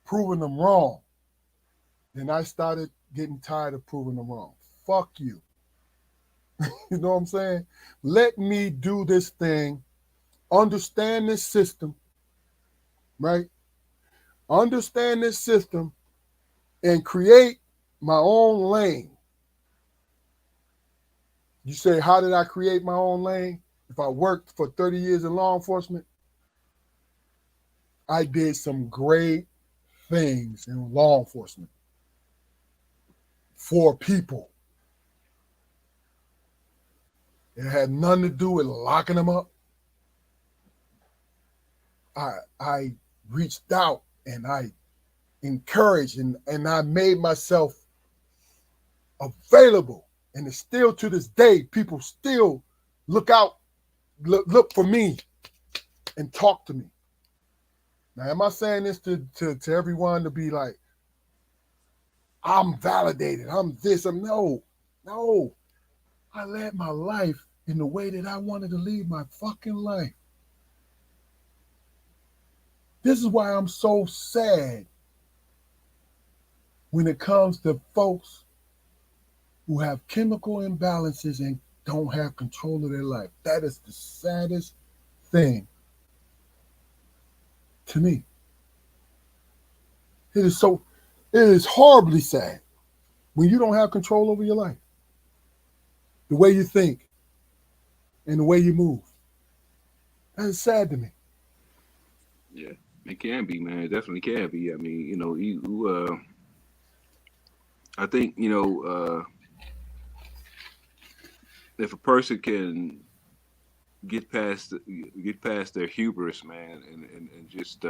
proving them wrong. Then I started getting tired of proving them wrong. Fuck you. You know what I'm saying? Let me do this thing, understand this system, right? Understand this system and create my own lane. You say, how did I create my own lane? If I worked for 30 years in law enforcement, I did some great things in law enforcement for people. It had nothing to do with locking them up. I reached out and I encouraged and I made myself available. And it's still to this day, people still look out, look for me and talk to me. Now, am I saying this to everyone to be like, I'm validated, I'm this, I'm no, no. I led my life in the way that I wanted to lead my fucking life. This is why I'm so sad when it comes to folks who have chemical imbalances and don't have control of their life. That is the saddest thing to me. It is so, it is horribly sad when you don't have control over your life, the way you think and the way you move. That is sad to me. Yeah, it can be, man. It definitely can be. I mean, I think, if a person can get past their hubris, man, and just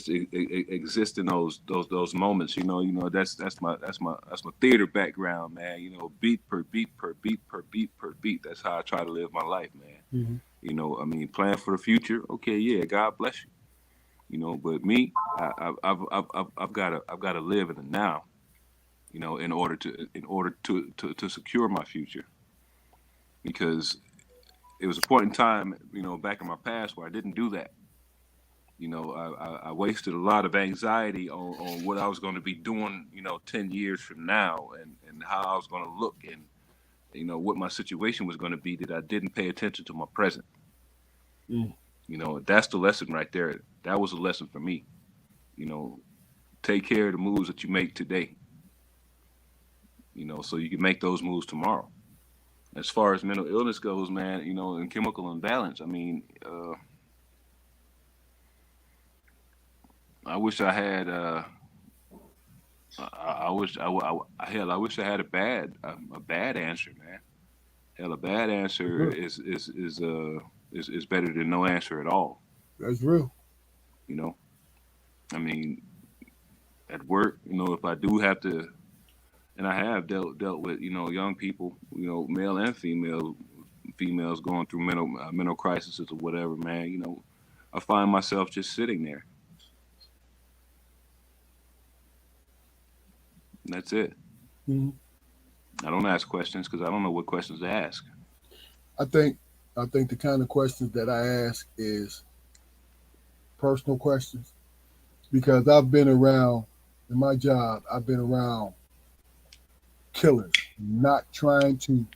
exist in those moments. That's my theater background, man. Beat per beat per beat per beat per beat. That's how I try to live my life, man. Mm-hmm. I mean, plan for the future. Okay, yeah, God bless you. But me, I've got to live in the now. In order to secure my future, because it was a point in time, back in my past where I didn't do that. I wasted a lot of anxiety on what I was going to be doing, 10 years from now, and how I was going to look, and, what my situation was going to be, that I didn't pay attention to my present. Mm. That's the lesson right there. That was a lesson for me. You know, take care of the moves that you make today, so you can make those moves tomorrow. As far as mental illness goes, man, and chemical imbalance, I mean, I wish I had. I wish hell, I wish I had a bad answer, man. Hell, a bad That's answer real. is better than no answer at all. That's real. You know, I mean, at work, if I do have to, and I have dealt with young people, male and females going through mental crises or whatever, man. I find myself just sitting there. And that's it. Mm-hmm. I don't ask questions because I don't know what questions to ask. I think I think the kind of questions that I ask is personal questions because I've been around in my job. I've been around killers, not trying to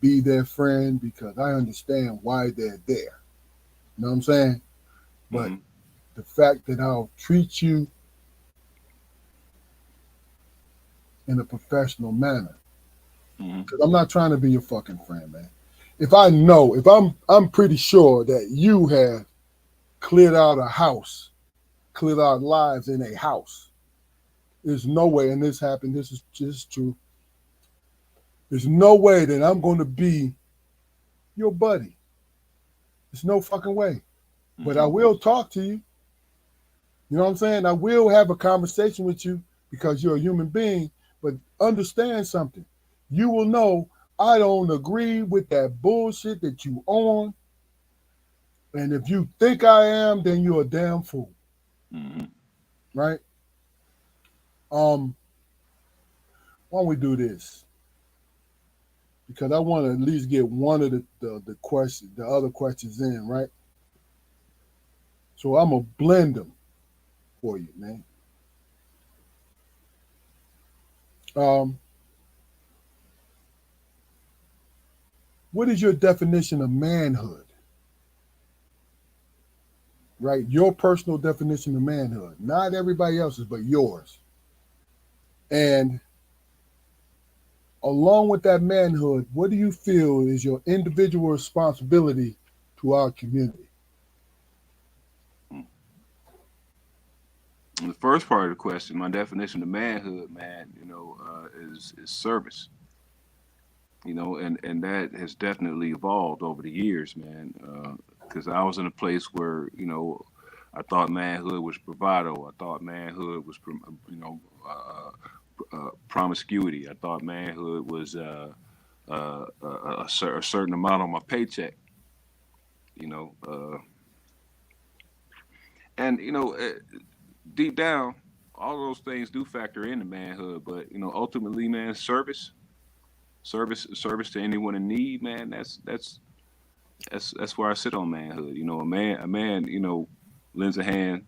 be their friend because I understand why they're there. You know what I'm saying? But Hmm. the fact that I'll treat you in a professional manner, Hmm. because I'm not trying to be your fucking friend, man. If I'm pretty sure that you have cleared out a house, cleared out lives in a house. There's no way, and this happened. This is just true. There's no way that I'm going to be your buddy. There's no fucking way. But I Hmm. will talk to you. You know what I'm saying? I will have a conversation with you because you're a human being. But understand something. You will know I don't agree with that bullshit that you on. And if you think I am, then you're a damn fool, Hmm. right? Um, why don't we do this? Because I want to at least get one of the questions, the other questions in, right? So I'm gonna blend them for you, man. Um, what is your definition of manhood? Right, your personal definition of manhood, not everybody else's, but yours. And along with that manhood, what do you feel is your individual responsibility to our community? The first part of the question, my definition of manhood, man, is service. And that has definitely evolved over the years, man. Because I was in a place where I thought manhood was bravado. I thought manhood was promiscuity. I thought manhood was a certain amount on my paycheck. You know, uh, and deep down, all those things do factor into manhood. But ultimately, man, service to anyone in need, man. That's where I sit on manhood. A man, lends a hand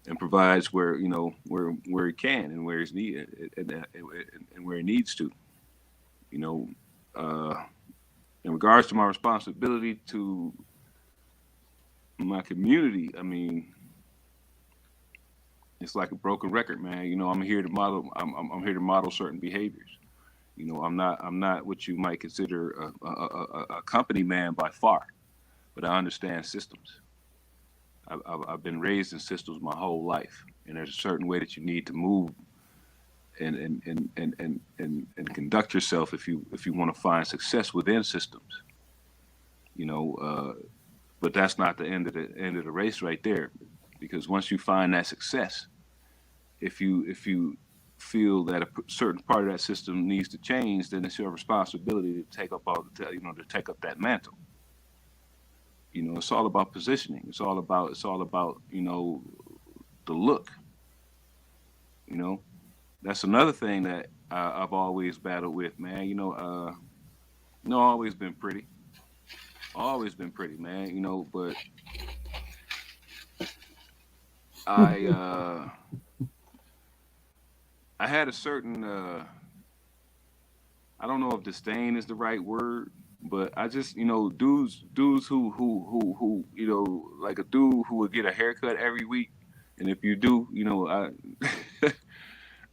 and provides where where he can and where he's needed and where he needs to. You know, uh, in regards to my responsibility to my community, I mean, it's like a broken record, man. I'm here to model. I'm here to model certain behaviors. I'm not what you might consider a company man by far, but I understand systems. I've been raised in systems my whole life, and there's a certain way that you need to move and conduct yourself if you want to find success within systems. You know, but that's not the end of the race right there, because once you find that success, if you feel that a certain part of that system needs to change, then it's your responsibility to take up to take up that mantle. You know, it's all about positioning. It's all about the look. You know, that's another thing that I've always battled with, man. Always been pretty, always been pretty, man. But I uh, I had a certain I don't know if disdain is the right word, but I just dudes who like a dude who would get a haircut every week, and if you do,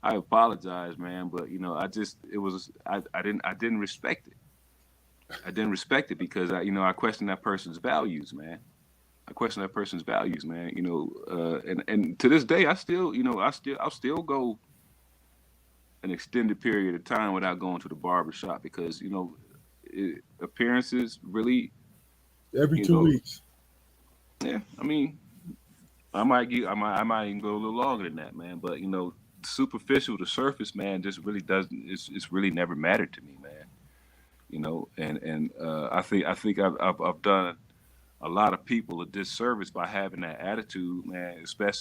I apologize, man, but I just it was I didn't respect it. I didn't respect it because I questioned that person's values, man. I question that person's values, man. And to this day, I still I'll still go an extended period of time without going to the barber shop because appearances really, Every you two know, weeks. yeah. I mean, I might even go a little longer than that, man. But superficial, the surface, man, just really doesn't. It's really never mattered to me, man. I think I've done a lot of people a disservice by having that attitude, man.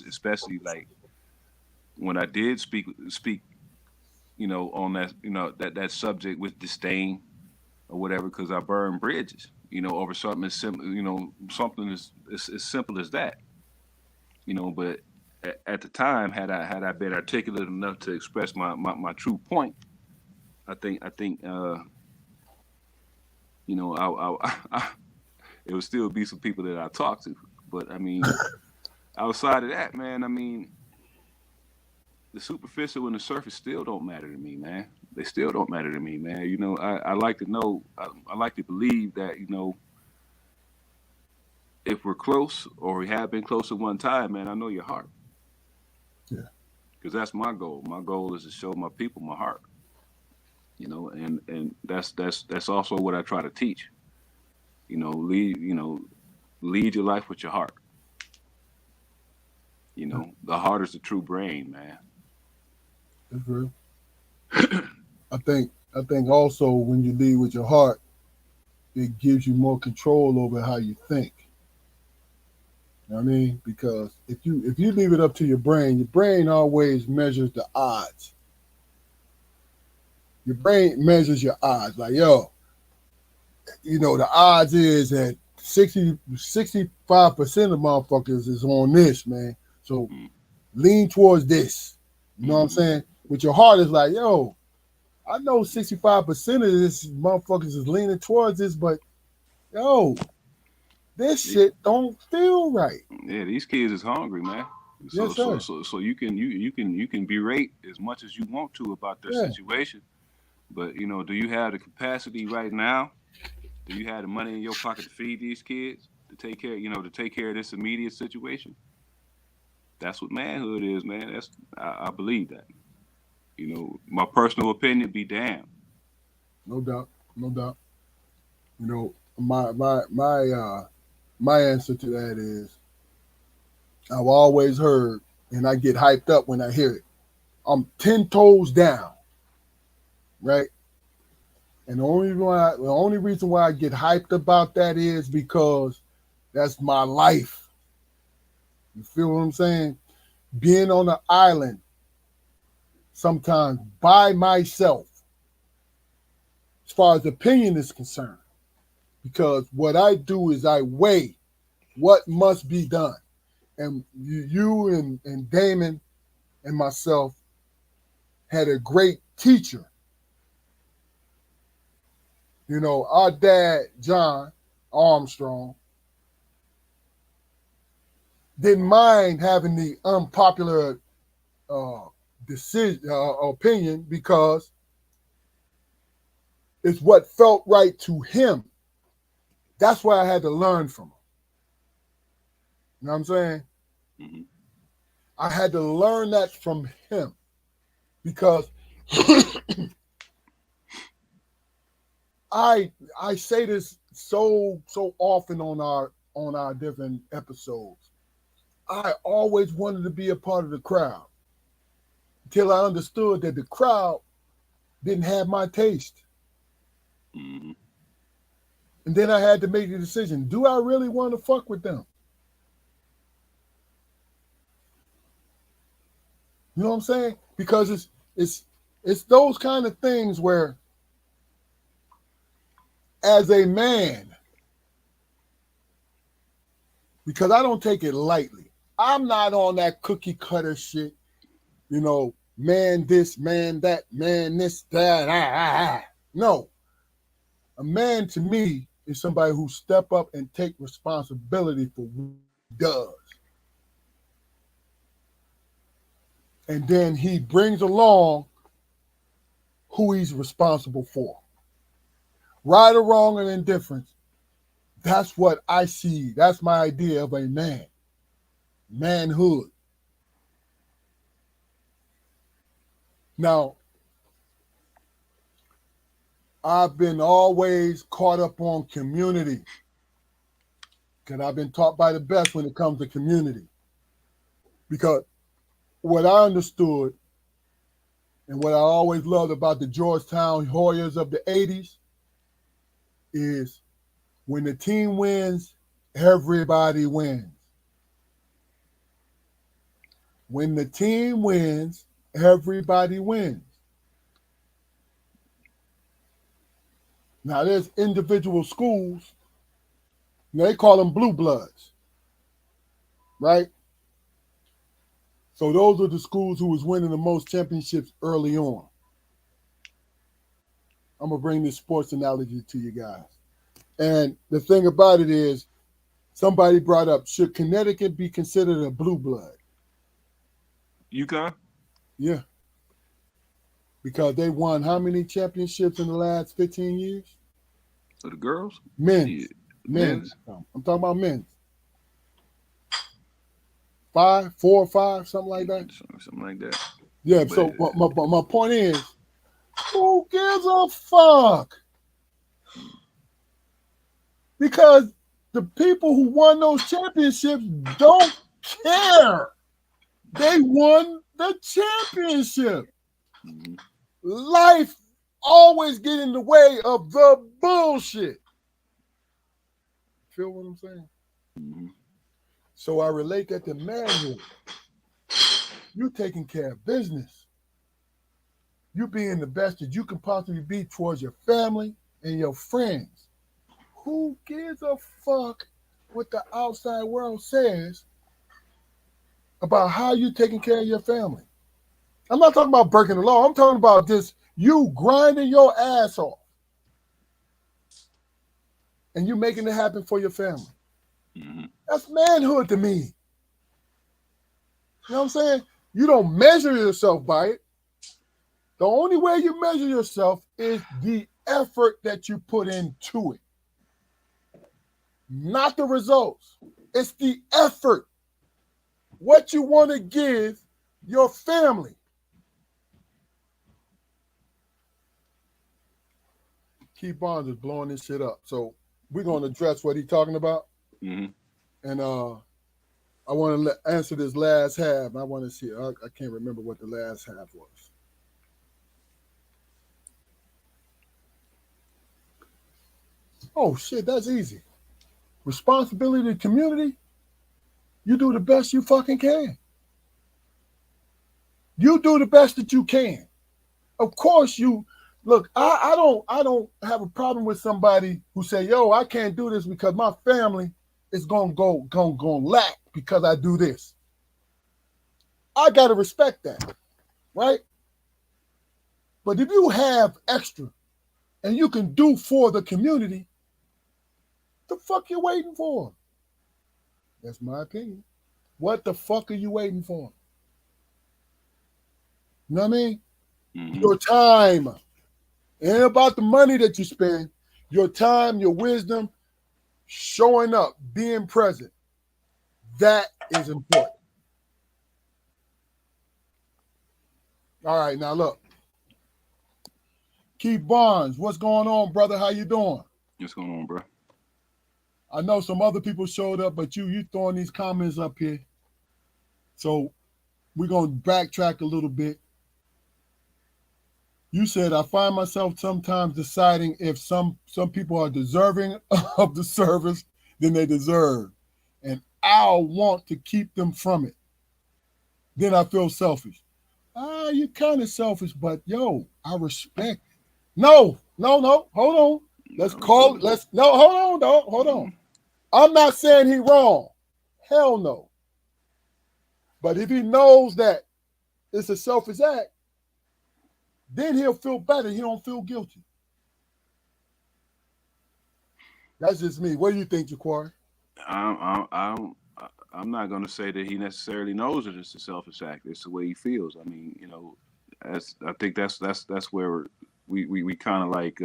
Especially like when I did speak, on that subject with disdain or whatever, because I burned bridges, over something as simple, something as simple as that, But at the time, had I been articulate enough to express my true point, I think it would still be some people that I talk to. But I mean, outside of that, man, I mean, the superficial and the surface still don't matter to me, man. They still don't matter to me, man. I like to know, I like to believe that, if we're close or we have been close at one time, man, I know your heart. Yeah, Because that's my goal. My goal is to show my people my heart, and that's also what I try to teach. Lead your life with your heart. The heart is the true brain, man. that's real. I think also when you lead with your heart, it gives you more control over how you think. You know what I mean? Because if you leave it up to your brain always measures the odds. Your brain measures your odds. Like, yo, the odds is that 65% of motherfuckers is on this, man. So Mm-hmm. lean towards this. You know what I'm Mm-hmm. saying? With your heart is like, yo, I know 65% of this motherfuckers is leaning towards this, but yo, this shit don't feel right. Yeah, these kids is hungry, man. So Yes, so sir. so so you can berate as much as you want to about their Yeah. situation, but do you have the capacity right now? Do you have the money in your pocket to feed these kids, to take care of this immediate situation? That's what manhood is, man. I believe that. My personal opinion be damned. No doubt. No doubt. My answer to that is I've always heard, and I get hyped up when I hear it. I'm 10 toes down, right? And the only reason why I get hyped about that is because that's my life. You feel what I'm saying? Being on an island sometimes by myself, as far as opinion is concerned, because what I do is I weigh what must be done. And you and Damon and myself had a great teacher. Our dad, John Armstrong, didn't mind having the unpopular uh, opinion because it's what felt right to him. That's why I had to learn from him. You know what I'm saying? Hmm. I had to learn that from him because I say this so often on our different episodes. I always wanted to be a part of the crowd until I understood that the crowd didn't have my taste. Mm-hmm. And then I had to make the decision, do I really want to fuck with them? You know what I'm saying? Because it's those kind of things where as a man, because I don't take it lightly. I'm not on that cookie cutter shit, man this, man that, man this, that, No. A man to me is somebody who step up and take responsibility for what he does. And then he brings along who he's responsible for. Right or wrong or indifference, that's what I see. That's my idea of a man. Manhood. Now, I've been always caught up on community because I've been taught by the best when it comes to community. Because what I understood and what I always loved about the Georgetown Hoyas of the 80s is when the team wins, everybody wins. When the team wins, everybody wins. Now, there's individual schools, they call them blue bloods, right? So those are the schools who was winning the most championships early on. I'm going to bring this sports analogy to you guys. And the thing about it is, somebody brought up, should Connecticut be considered a blue blood? UConn? Yeah, because they won how many championships in the last 15 years? For the girls? Men's. Shit. Men's. Men's? I'm talking about men's. 5, 4 or 5, something like that. Something like that. Yeah, But so my point is, who gives a fuck? Because the people who won those championships don't care. They won the championship. mm-hmm. Life always get in the way of the bullshit. Feel what I'm saying? Mm-hmm. So I relate that to manhood. You taking care of business. You being the best that you can possibly be towards your family and your friends. Who gives a fuck what the outside world says about how you taking care of your family? I'm not talking about breaking the law. I'm talking about this, you grinding your ass off and you making it happen for your family. Mm-hmm. That's manhood to me. You know what I'm saying? You don't measure yourself by it. The only way you measure yourself is the effort that you put into it, not the results. It's the effort. What you want to give your family. Keith Barnes is blowing this shit up. So we're going to address what he's talking about. Mm-hmm. And I want to answer this last half. I want to see. I can't remember what the last half was. Oh, shit, that's easy. Responsibility to the community, you do the best you fucking can. You do the best that you can. Of course you look, I don't have a problem with somebody who say, yo, I can't do this because my family is gonna lack because I do this. I gotta respect that, right? But if you have extra and you can do for the community, the fuck you waiting for? That's my opinion. What the fuck are you waiting for? You know what I mean? Mm-hmm. Your time. It ain't about the money that you spend. Your time, your wisdom, showing up, being present. That is important. All right, now look. Keith Barnes, what's going on, brother? How you doing? What's going on, bro? I know some other people showed up, but you throwing these comments up here. So we're gonna backtrack a little bit. You said I find myself sometimes deciding if some people are deserving of the service than they deserve, and I'll want to keep them from it. Then I feel selfish. Ah, you kind of selfish, but yo, I respect. No, no, no. Hold on. Let's No, call it. Let's no. Hold on, dog. Hold on. mm, I'm not saying he wrong. Hell no. But if he knows that it's a selfish act, then he'll feel better. He don't feel guilty. That's just me. What do you think, Jaquari? I'm not going to say that he necessarily knows that it's a selfish act. It's the way he feels. I mean, I think that's where we kind of like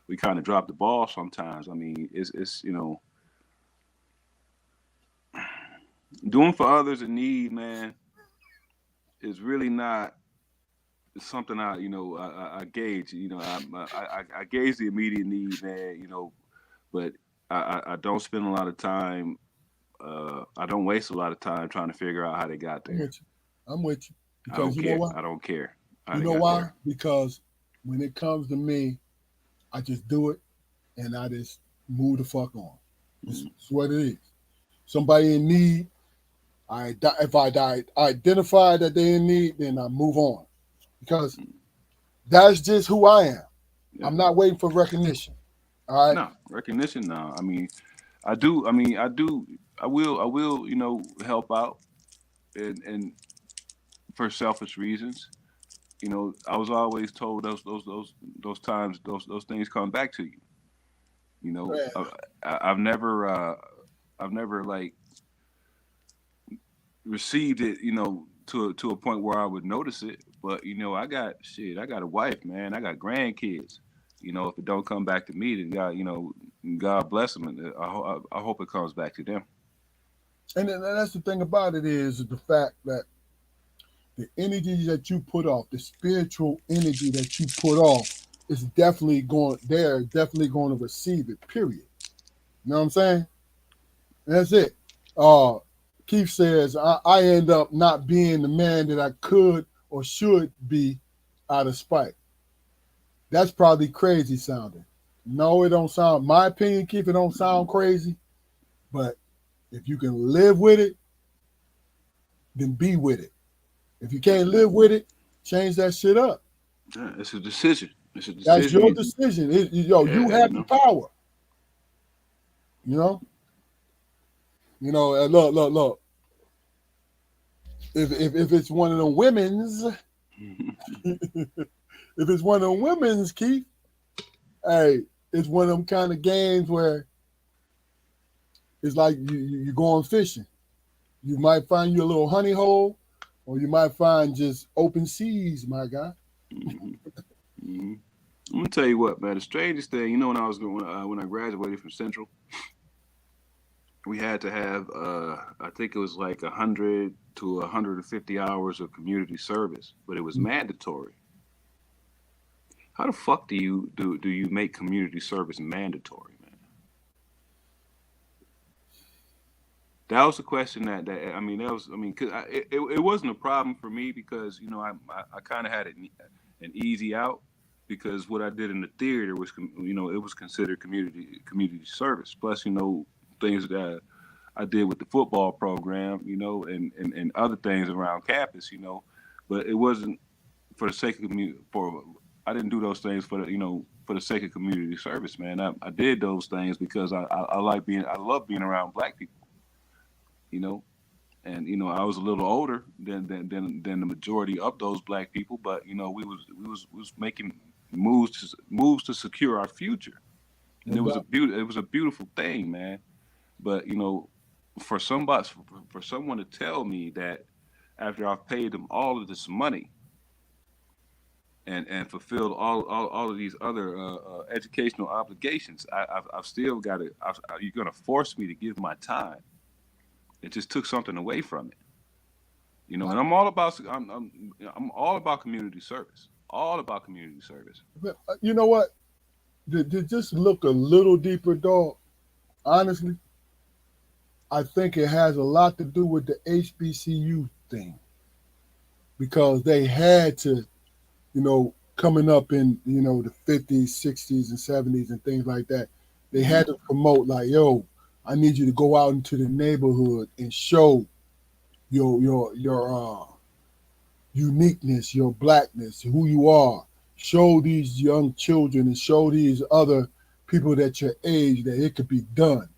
we kind of drop the ball sometimes. I mean, it's doing for others in need, man, is really not something I gauge. I gauge the immediate need, man. But I don't spend a lot of time. I don't waste a lot of time trying to figure out how they got I'm there. with you. I'm with you. I Because don't you know care. what? I don't care how You they know got why? there. Because when it comes to me, I just do it and I just move the fuck on. Mm, It's what it is. Somebody in need, if identify that they in need, then I move on because mm, that's just who I am. yeah. I'm not waiting for recognition. All right. No recognition. No. I mean, I do. I mean, I do. I will. I will. Help out and for selfish reasons. I was always told those times those things come back to you. You know, Man, I've never like received it. To a point where I would notice it. But I got shit. I got a wife, man. I got grandkids. If it don't come back to me, then God bless them, and I hope it comes back to them. and that's the thing about it is the fact that the energy that you put off, the spiritual energy that you put off, is definitely going. They're definitely going to receive it. Period. You know what I'm saying? And that's it. Uh, Keith says I end up not being the man that I could or should be out of spite. That's probably crazy sounding. No, it don't sound. My opinion, Keith, it don't sound crazy. But if you can live with it, then be with it. If you can't live with it, change that shit up. Yeah, it's a decision. It's a That's decision. your decision. You Yeah, have the power. You know. Look, look, look. If it's one of the women's, if it's one of the women's, Keith, hey, it's one of them kind of games where it's like you going fishing. You might find you a little honey hole, or you might find just open seas, my guy. hmm hmm I'm gonna tell you what, man. The strangest thing, when I was going when I graduated from Central, we had to have I think it was like 100 to 150 hours of community service, but it was mandatory. How the fuck do you make community service mandatory, man? That was the question that I mean that was I mean 'cause it wasn't a problem for me because I kind of had an easy out because what I did in the theater was it was considered community service. Plus things that I did with the football program, and other things around campus, but it wasn't for the sake of I didn't do those things for the sake of community service, man. I did those things because I love being around black people, you know, and I was a little older than the majority of those black people, but we was making moves to secure our future, and No doubt. it was a beautiful thing, man. But for somebody for someone to tell me that after I've paid them all of this money and fulfilled all of these other educational obligations, I've still got to. You're going to force me to give my time. It just took something away from it, I, And I'm all about community service. All about community service. you know what? To just look a little deeper, dog. honestly, I think it has a lot to do with the HBCU thing because they had to, coming up in, the 50s, 60s, and 70s and things like that, they Mm-hmm. had to promote, like, yo, I need you to go out into the neighborhood and show your uniqueness, your blackness, who you are. Show these young children and show these other people that your age that it could be done.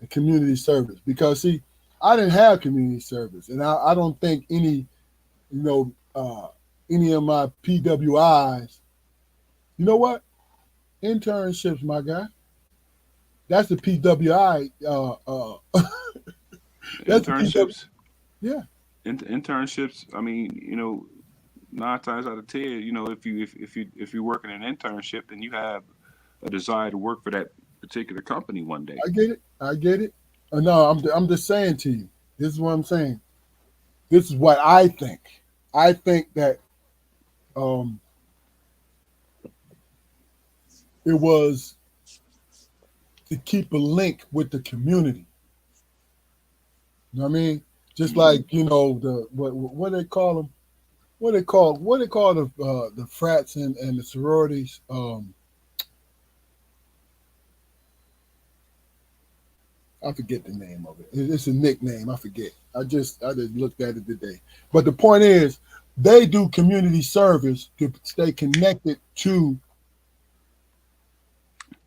The community service, because see, I didn't have community service, and I don't think you know, any of my PWIs. You know what? Internships, my guy. That's the PWI. That's the PW. Internships, Yeah, internships. I mean, 9 times out of 10, if you're working an internship, then you have a desire to work for that particular company one day. I get it. I get it. No, I'm just saying to you. This is what I'm saying. This is what I think. I think that um, it was to keep a link with the community. You know what I mean? Just Mm-hmm. like the what they call them. What they call the frats and the sororities. I forget the name of it. It's a nickname. I forget. I just looked at it today. But the point is, they do community service to stay connected to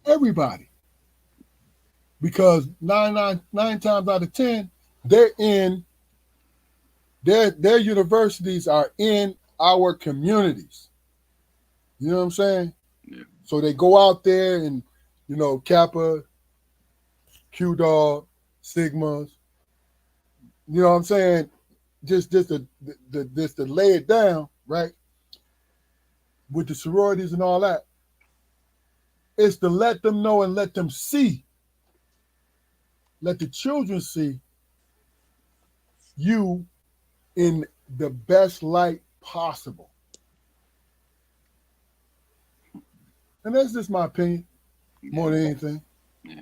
everybody because nine times out of 10, they're in their universities are in our communities. You know what I'm saying? Yeah. So they go out there and Kappa, Q Dog, Sigmas. You know what I'm saying? Just to lay it down, right? With the sororities and all that, is to let them know and let them see, let the children see you in the best light possible. And that's just my opinion, more Yeah. than anything. Yeah.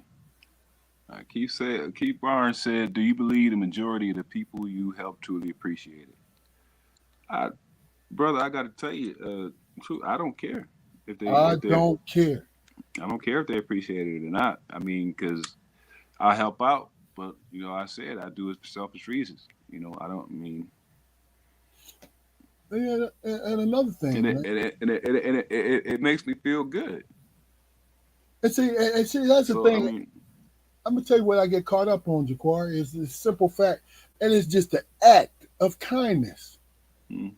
Keith Barnes said, "Do you believe the majority of the people you help truly appreciate it?" I, brother, I got to tell you, true. I don't care I if they. don't care. I don't care if they appreciate it or not. I mean, because I help out, but I said I do it for selfish reasons. I don't I mean, And another thing, right? it makes me feel good. And see, that's the So I thing. mean, I'm gonna tell you what I get caught up on, Jaquar, is the simple fact, and it's just the act of kindness. mm,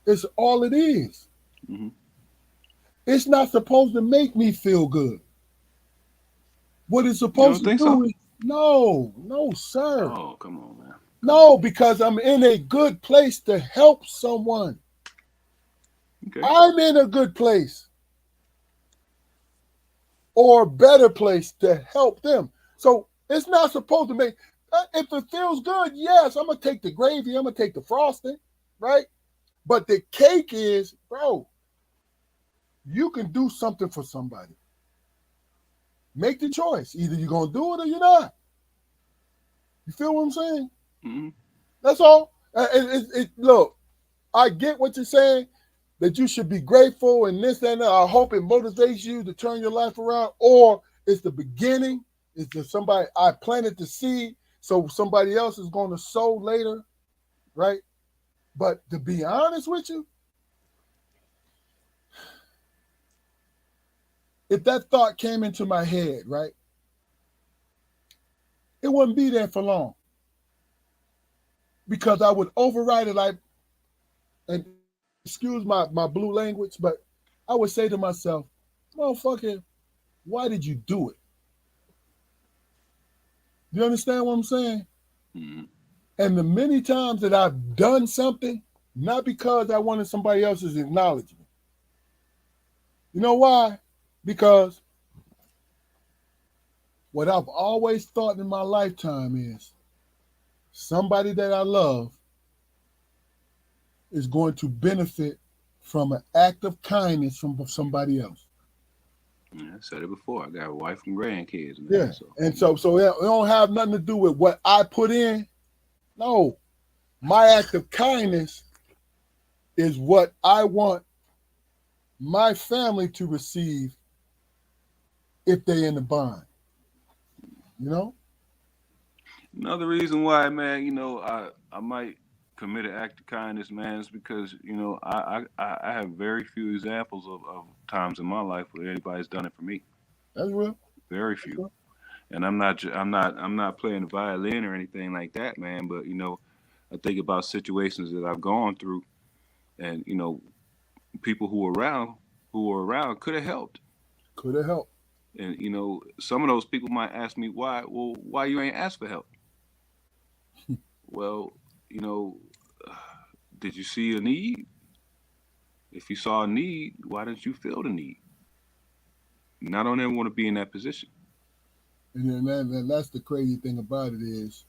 It's all it is. mm-hmm. It's not supposed to make me feel good. What it's You supposed don't to think do so? is no, no, sir. Oh, come on, man, come on. No, because I'm in a good place to help someone. Okay. I'm in a good place or a better place to help them. So it's not supposed to make. If it feels good, yes, I'm gonna take the gravy. I'm gonna take the frosting, right? But the cake is, bro, you can do something for somebody. Make the choice. Either you're gonna do it or you're not. You feel what I'm saying? Mm-hmm. That's all. Look, I get what you're saying, that you should be grateful and this and that. I hope it motivates you to turn your life around, or it's the beginning. It's just somebody I planted the seed, so somebody else is going to sow later, right? But to be honest with you, if that thought came into my head, right, it wouldn't be there for long because I would override it like, and excuse my blue language, but I would say to myself, motherfucker, why did you do it? Do you understand what I'm saying? Mm-hmm. And the many times that I've done something, not because I wanted somebody else's acknowledgement. You know why? Because what I've always thought in my lifetime is somebody that I love is going to benefit from an act of kindness from somebody else. I said it before. I got a wife and grandkids, man. Yeah. So And so it don't have nothing to do with what I put in. No. My act of kindness is what I want my family to receive if they in the bond. You know? another reason why, man, I might commit an act of kindness, man, is because I have very few examples of times in my life where anybody's done it for me. That's real. Very That's few. real. And I'm not playing the violin or anything like that, man. But I think about situations that I've gone through, and people who were around could have helped. Could have helped. And some of those people might ask me why. Well, why you ain't ask for help? Well, you know, did you see a need? If you saw a need, why didn't you feel the need? And I don't ever want to be in that position. And then that's the crazy thing about it is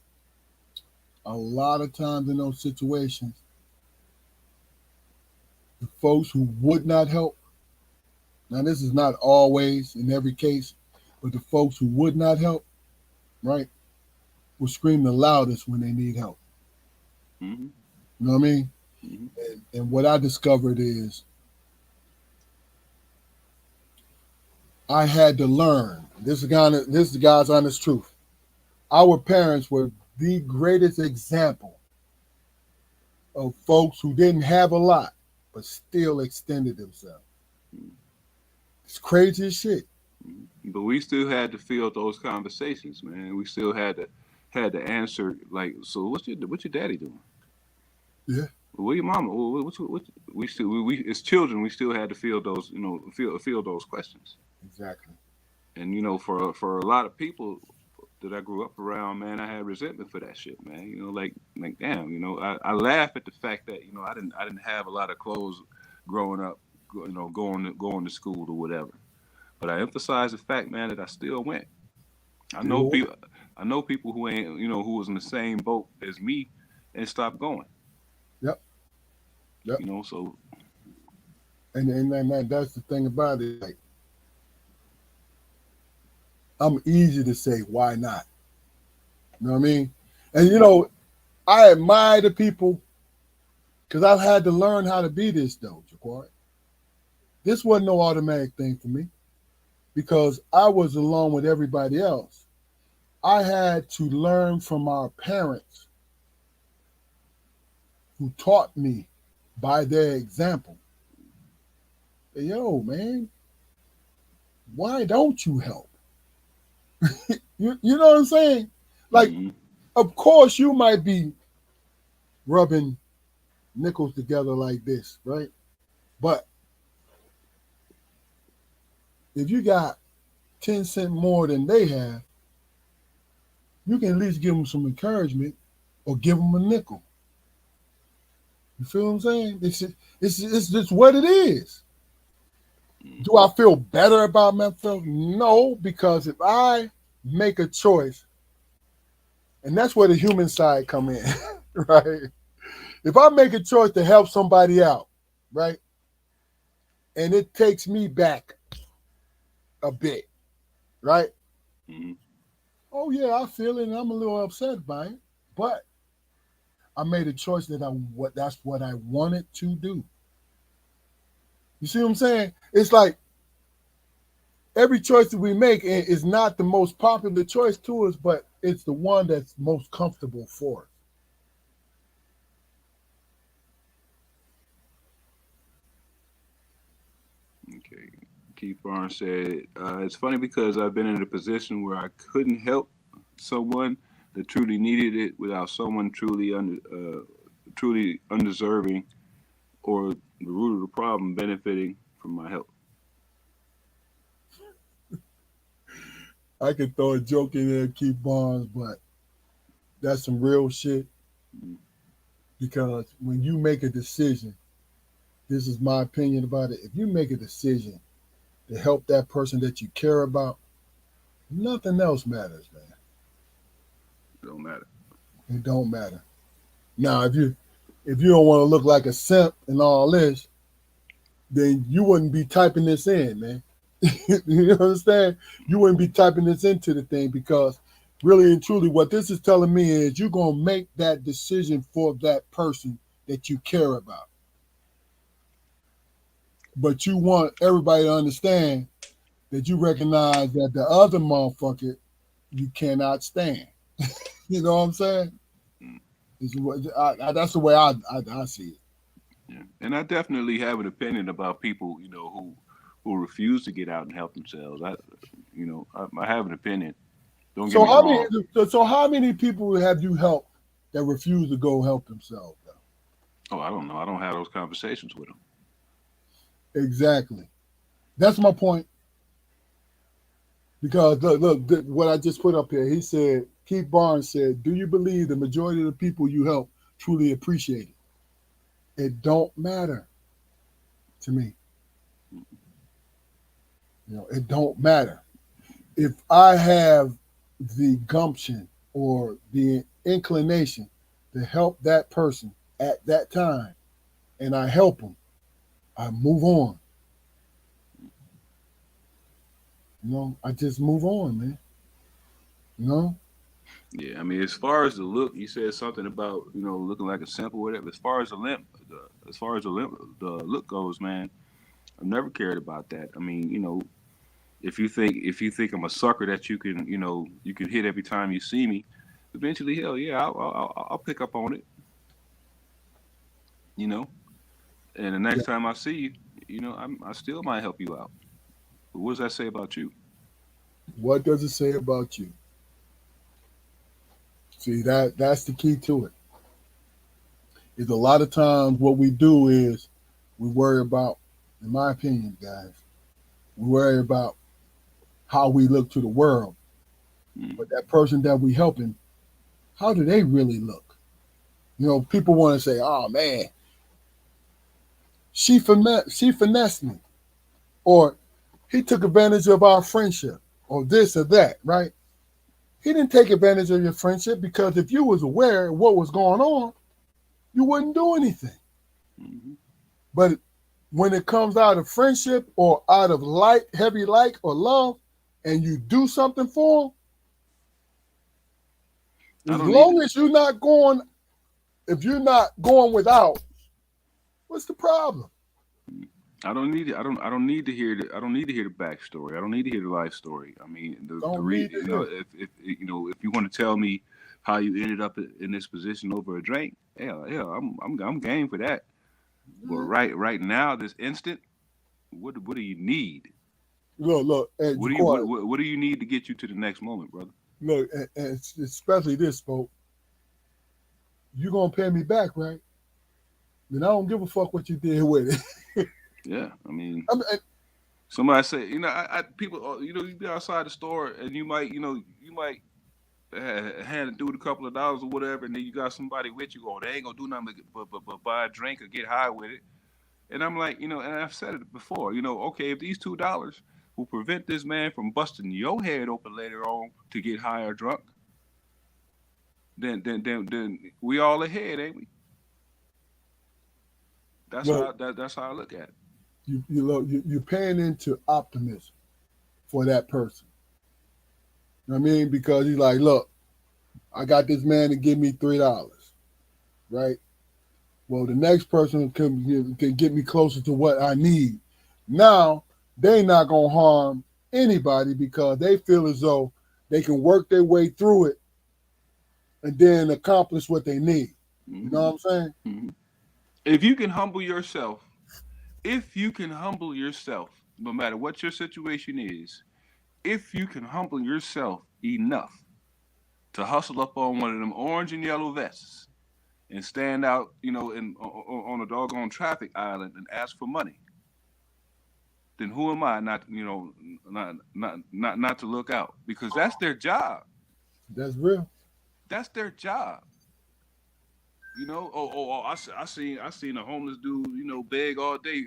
a lot of times in those situations, the folks who would not help, now this is not always in every case, but the folks who would not help, right, will scream the loudest when they need help. Hmm. You know what I mean? Hmm. And what I discovered is I had to learn. This is the God's honest truth. Our parents were the greatest example of folks who didn't have a lot but still extended themselves. It's crazy as shit. But we still had to field those conversations, man. We still had to answer like, so what's your daddy doing? Yeah, What your mama? We still we as children we still had to field those field those questions. exactly. And for a lot of people that I grew up around, man, I had resentment for that shit, man. Like damn, I laugh at the fact that I didn't have a lot of clothes growing up, going to school or whatever. But I emphasize the fact, man, that I still went. I know Still, people. I know people who ain't, who was in the same boat as me and stopped going. yep, yep. So And that's the thing about it. Like, I'm easy to say, why not? You know what I mean? And I admire the people because I've had to learn how to be this though, Jaquari. This wasn't no automatic thing for me because I was along with everybody else. I had to learn from our parents who taught me by their example. Yo, man, why don't you help? You know what I'm saying? Like, mm-hmm, of course, you might be rubbing nickels together like this, right? But if you got 10 cents more than they have, you can at least give them some encouragement or give them a nickel. You feel what I'm saying? It's just what it is. Do I feel better about myself? No, because if I make a choice, and that's where the human side come in, right? If I make a choice to help somebody out, right, and it takes me back a bit, right? mm-hmm. Oh yeah, I feel it, and I'm a little upset by it, but I made a choice that's what I wanted to do. You see what I'm saying? It's like every choice that we make is not the most popular choice to us, but it's the one that's most comfortable for us. Okay. Keith Barnes said, "It's funny because I've been in a position where I couldn't help someone that truly needed it without someone truly undeserving or the root of the problem benefiting from my help." I could throw a joke in there, keep bonds, but that's some real shit Mm-hmm. because when you make a decision, this is my opinion about it. If you make a decision to help that person that you care about, nothing else matters, man. Don't matter. It don't matter. Now, if you don't want to look like a simp and all this, then you wouldn't be typing this in, man. You understand? You wouldn't be typing this into the thing because really and truly, what this is telling me is you're gonna make that decision for that person that you care about. But you want everybody to understand that you recognize that the other motherfucker you cannot stand. You know what I'm saying? Mm, That's the way I see it. yeah. And I definitely have an opinion about people, who refuse to get out and help themselves. I have an opinion. Don't get So me how many? wrong. So how many people have you helped that refuse to go help themselves? Oh, I don't know. I don't have those conversations with them. Exactly. That's my point. Because look, what I just put up here. He said, Keith Barnes said, "Do you believe the majority of the people you help truly appreciate it? It don't matter to me. It don't matter if I have the gumption or the inclination to help that person at that time, and I help them. I move on. I just move on, man. You know, Yeah, I mean, as far as the look, you said something about looking like a simp or whatever. As far as the look goes, man, I've never cared about that. I mean, if you think I'm a sucker that you can hit every time you see me, eventually, hell yeah, I'll pick up on it, you know. And the yeah. next time I see you, I still might help you out. But what does that say about you? What does it say about you? See, that's the key to it. Is a lot of times what we do is we worry about, in my opinion, guys, we worry about how we look to the world. Mm, But that person that we helping, how do they really look? People want to say, "Oh man, she finessed me," or "He took advantage of our friendship," or this or that, right? He didn't take advantage of your friendship because if you was aware of what was going on, you wouldn't do anything. mm-hmm. But when it comes out of friendship or out of heavy like or love, and you do something for them, I as don't need long as you're not going, if you're not going without, what's the problem? I don't need it. I don't need to hear the backstory. I don't need to hear the life story. I mean, the Don't need to hear. if you want to tell me how you ended up in this position over a drink, yeah, I'm game for that. But Yeah. right now, this instant, what do you need? Look, and What do you what, Jaquan, what what do you need to get you to the next moment, brother? look, and especially this, folks. You gonna pay me back, right? Then I don't give a fuck what you did with it. Yeah, I mean, I mean, somebody say, people, you be outside the store and you might hand a dude a couple of dollars or whatever, and then you got somebody with you, or they ain't gonna do nothing but buy a drink or get high with it. And I'm like, and I've said it before, okay, if these $2 will prevent this man from busting your head open later on to get high or drunk, then we all ahead, ain't we? look, That's how I look at it. you're paying into optimism for that person. You know what I mean? Because he's like, look, I got this man to give me $3, right? Well, the next person can get me closer to what I need. Now they not gonna harm anybody because they feel as though they can work their way through it and then accomplish what they need. You know Hmm. what I'm saying? Hmm. If you can humble yourself, if you can humble yourself, no matter what your situation is, if you can humble yourself enough to hustle up on one of them orange and yellow vests and stand out, on a doggone traffic island and ask for money, then who am I not to look out? Because that's their job. That's real. That's their job. I seen a homeless dude, beg all day,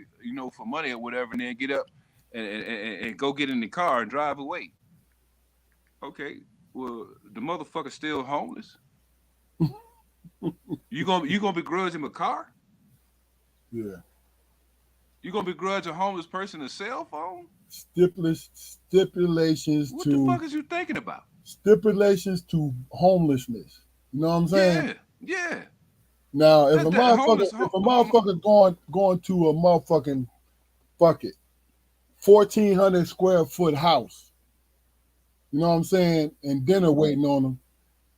for money or whatever, and then get up and go get in the car and drive away. Okay, well, the motherfucker's still homeless. You gonna begrudge him a car? Yeah. You gonna begrudge a homeless person a cell phone? Stipulations What the to fuck is you thinking about? homelessness. You know what I'm saying? Yeah, yeah. Now, That homeless if a home. motherfucker going to a motherfucking fuck it 1,400 square foot house, you know what I'm saying, and dinner Mhm, waiting on them.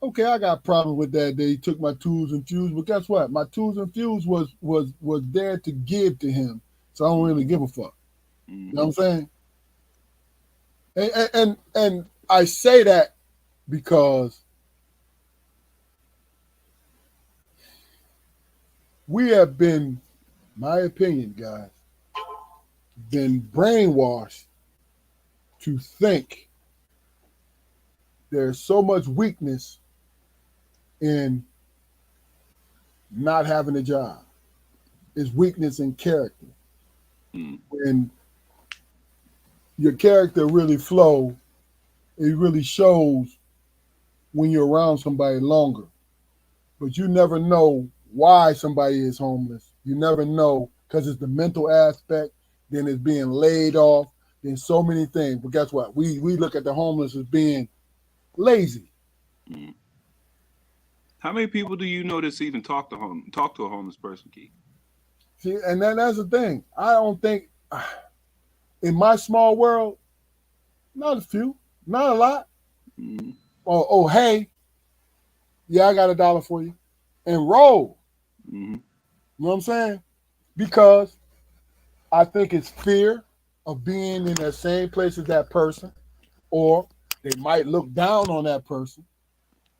Okay, I got problems with that. They took my tools and fuse, but guess what? My tools and fuse was there to give to him, so I don't really mhm, give a fuck. You know what mhm, I'm saying? And I say that because we have been, my opinion, guys, been brainwashed to think there's so much weakness in not having a job. It's weakness in character. mhm, When your character really flow, it really shows when you're around somebody longer. But you never know why somebody is homeless. You never know because it's the mental aspect, then it's being laid off, then so many things. But guess what? We look at the homeless as being lazy. mhm. How many people do you know that's even talk to a homeless person, Keith? See, and that's the thing. I don't think in my small world, not a few, not a lot. Mhm, Oh, hey, yeah, I got $1 for you. And roll. mhm, You know what I'm saying? Because I think it's fear of being in that same place as that person, or they might look down on that person,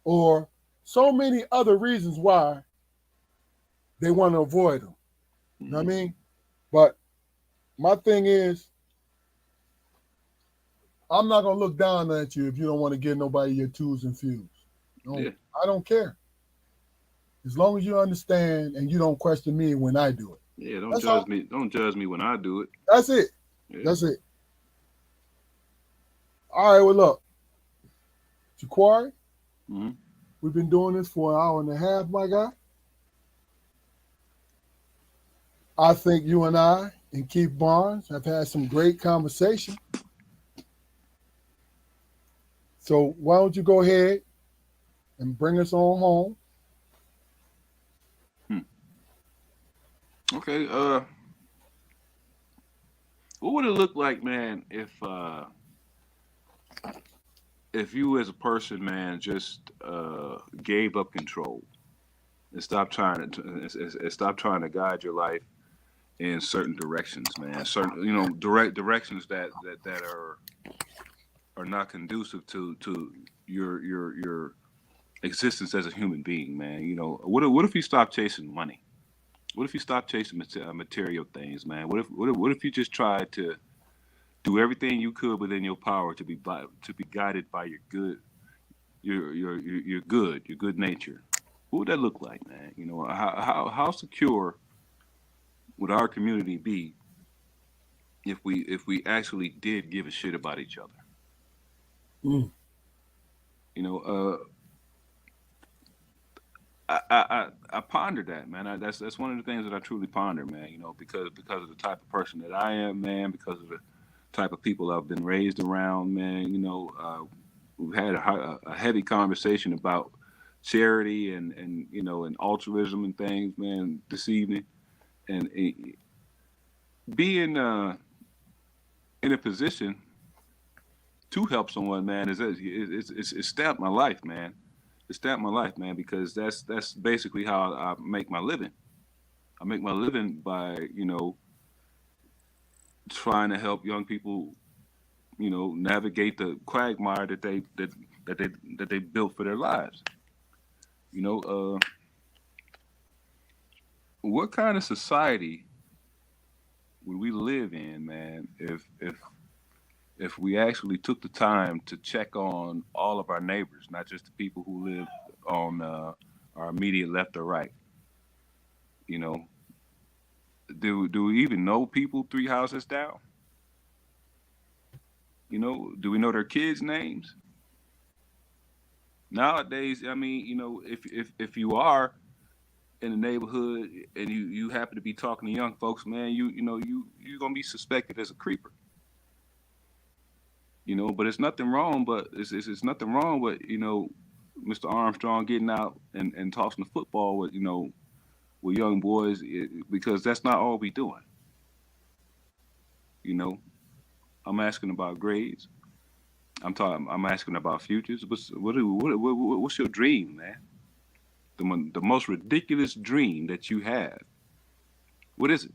or so many other reasons why they want to avoid them. You know what I mhm. mean? But my thing is, I'm not gonna look down at you if you don't want to give nobody your tools and fuse. No, Yeah, I don't care. As long as you understand and you don't question me when I do it. yeah. Don't That's judge all. me. Don't judge me when I do it. That's it. Yeah. That's it. All right, well look, Jaquari, Mhm. we've been doing this for an hour and a half, my guy. I think you and I and Keith Barnes have had some great conversation. So why don't you go ahead and bring us on home? Hmm. Okay. What would it look like, man, if you as a person, man, just gave up control and stopped trying and stopped trying to guide your life in certain directions, man. Certain, direct directions that are not conducive to your existence as a human being, man. What if you stop chasing money? What if you stop chasing material things, man? What if you just tried to do everything you could within your power to be guided by your good nature? What would that look like, man? How secure would our community be if we actually did give a shit about each other? Mm, You know, I pondered that, man. That's one of the things that I truly ponder, man. Because of the type of person that I am, man. Because of the type of people I've been raised around, man. We've had a heavy conversation about charity and altruism and things, man, this evening. And being in a position to help someone, man, it's stamped my life, man. It stamped my life, man, because that's basically how I make my living. I make my living by trying to help young people navigate the quagmire that they that they built for their lives. You know, what kind of society would we live in, man, if we actually took the time to check on all of our neighbors, not just the people who live on our immediate left or right? You know, do we even know people 3 houses down? Do we know their kids' names? Nowadays, I mean, if you are, in the neighborhood and you happen to be talking to young folks, man, you're gonna be suspected as a creeper. But it's nothing wrong. But it's nothing wrong with Mr. Armstrong getting out and tossing the football with young boys because that's not all we doing. You know, I'm asking about grades. I'm asking about futures. What's your dream, man? The most ridiculous dream that you have. What is it?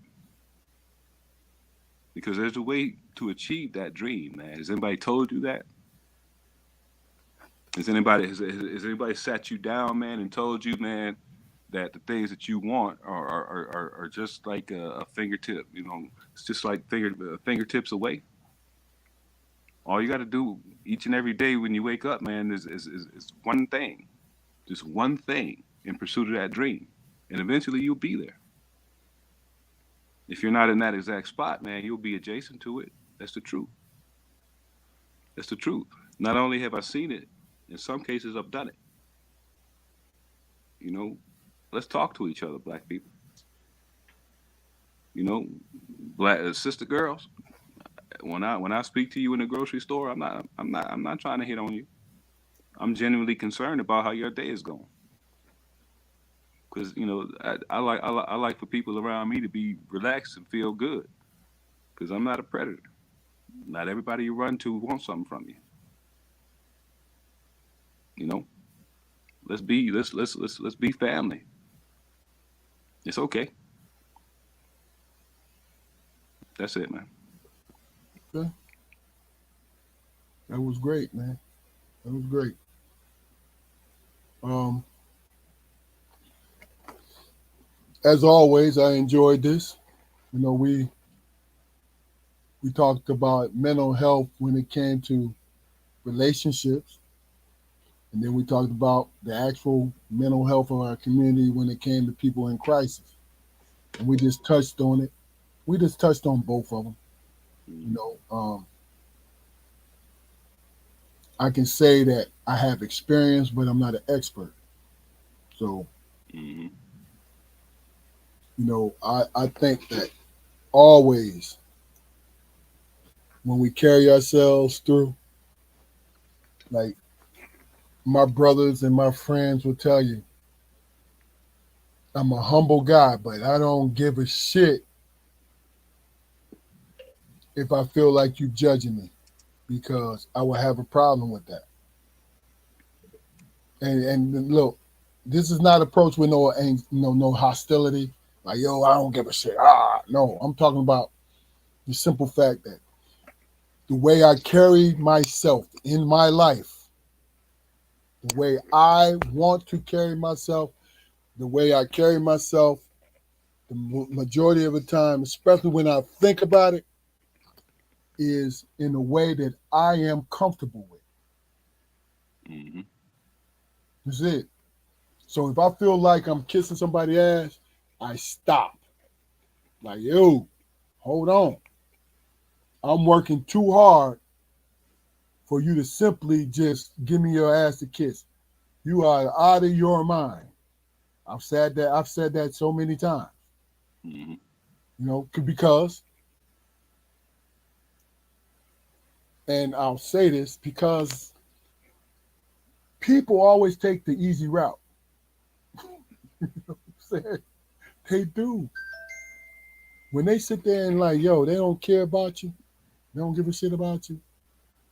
Because there's a way to achieve that dream, man. Has anybody told you that? Has anybody sat you down, man, and told you, man, that the things that you want are just like a fingertip? It's just like fingertips away. All you got to do each and every day when you wake up, man, is one thing, just one thing in pursuit of that dream, and eventually you'll be there. If you're not in that exact spot, man, you'll be adjacent to it. That's the truth. That's the truth. Not only have I seen it, in some cases I've done it. You know, let's talk to each other, black people. You know, black sister girls. When I speak to you in the grocery store, I'm not trying to hit on you. I'm genuinely concerned about how your day is going. Because I like for people around me to be relaxed and feel good. Because I'm not a predator. Not everybody you run to wants something from you. You know, let's be family. It's okay. That's it, man. Okay. That was great, man. That was great. Um, as always, I enjoyed this. We talked about mental health when it came to relationships, and then we talked about the actual mental health of our community when it came to people in crisis. And we just touched on it. We just touched on both of them. You know, I can say that I have experience, but I'm not an expert. So, Mm-hmm. I think that always when we carry ourselves through, like my brothers and my friends will tell you, I'm a humble guy, but I don't give a shit if I feel like you judging me because I will have a problem with that. And look, this is not approached with no hostility. Like, yo, I don't give a shit. No, I'm talking about the simple fact that the way I carry myself in my life, the way I want to carry myself, the way I carry myself, the majority of the time, especially when I think about it, is in a way that I am comfortable with. Mm-hmm. That's it. So if I feel like I'm kissing somebody's ass, I stop. Like, yo, hold on. I'm working too hard for you to simply just give me your ass to kiss. You are out of your mind. I've said that so many times. Mm-hmm. Because, and I'll say this because people always take the easy route. They do. When they sit there and like, yo, they don't care about you. They don't give a shit about you.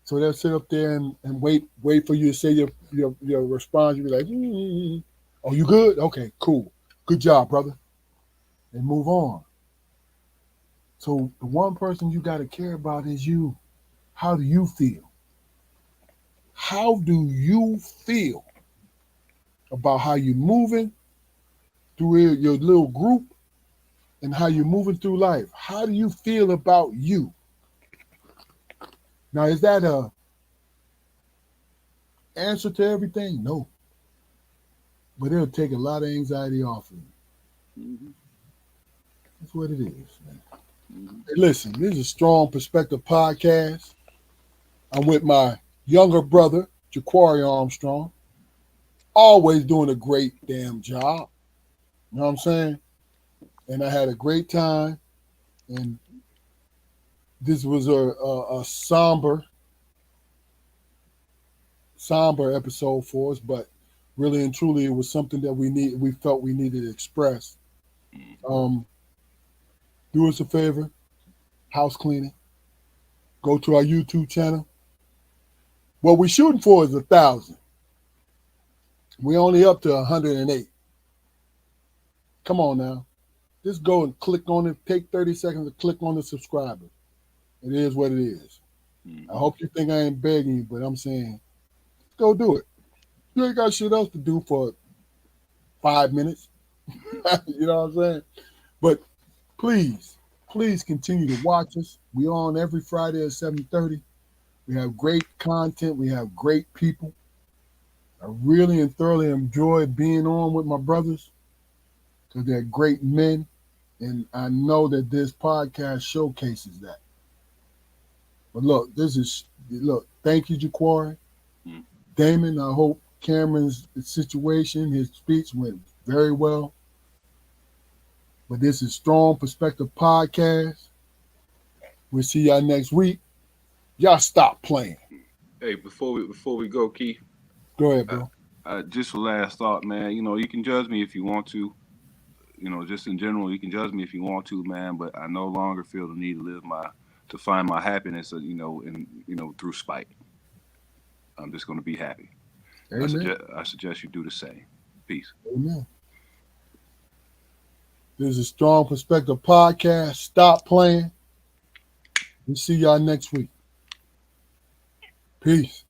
So they'll sit up there and wait for you to say your response. You'll be like, oh, you good? Okay, cool. Good job, brother. And move on. So the one person you got to care about is you. How do you feel? How do you feel about how you're moving through your little group and how you're moving through life? How do you feel about you? Now, is that a answer to everything? No. But it'll take a lot of anxiety off of you. Mm-hmm. That's what it is, man. Mm-hmm. Hey, listen, this is a Strong Perspective podcast. I'm with my younger brother, Jaquari Armstrong, always doing a great damn job. You know what I'm saying? And I had a great time. And this was a somber episode for us, but really and truly, it was something that we felt we needed to express. Mm-hmm. Um, do us a favor, house cleaning. Go to our YouTube channel. What we're shooting for is 1,000. We only up to 108. Come on now, just go and click on it. Take 30 seconds to click on the subscriber. It is what it is. I Mm-hmm. hope you think I ain't begging you, but I'm saying go do it. You ain't got shit else to do for 5 minutes. You know what I'm saying? But please, please continue to watch us. We on every Friday at 7:30. We have great content. We have great people. I really and thoroughly enjoy being on with my brothers because they're great men. And I know that this podcast showcases that. But look, thank you, Jaquari. Mm-hmm. Damon, I hope Cameron's situation, his speech went very well. But this is Strong Perspective Podcast. We'll see y'all next week. Y'all stop playing. Hey, before we go, Keith, Go ahead, uh, bro. just a last thought, man. You know, you can judge me if you want to. You know, just in general, you can judge me if you want to, man. But I no longer feel the need to find my happiness, through spite. I'm just going to be happy. Amen. I suggest you do the same. Peace. Amen. This is Strong Perspective Podcast. Stop playing. We'll see y'all next week. Peace.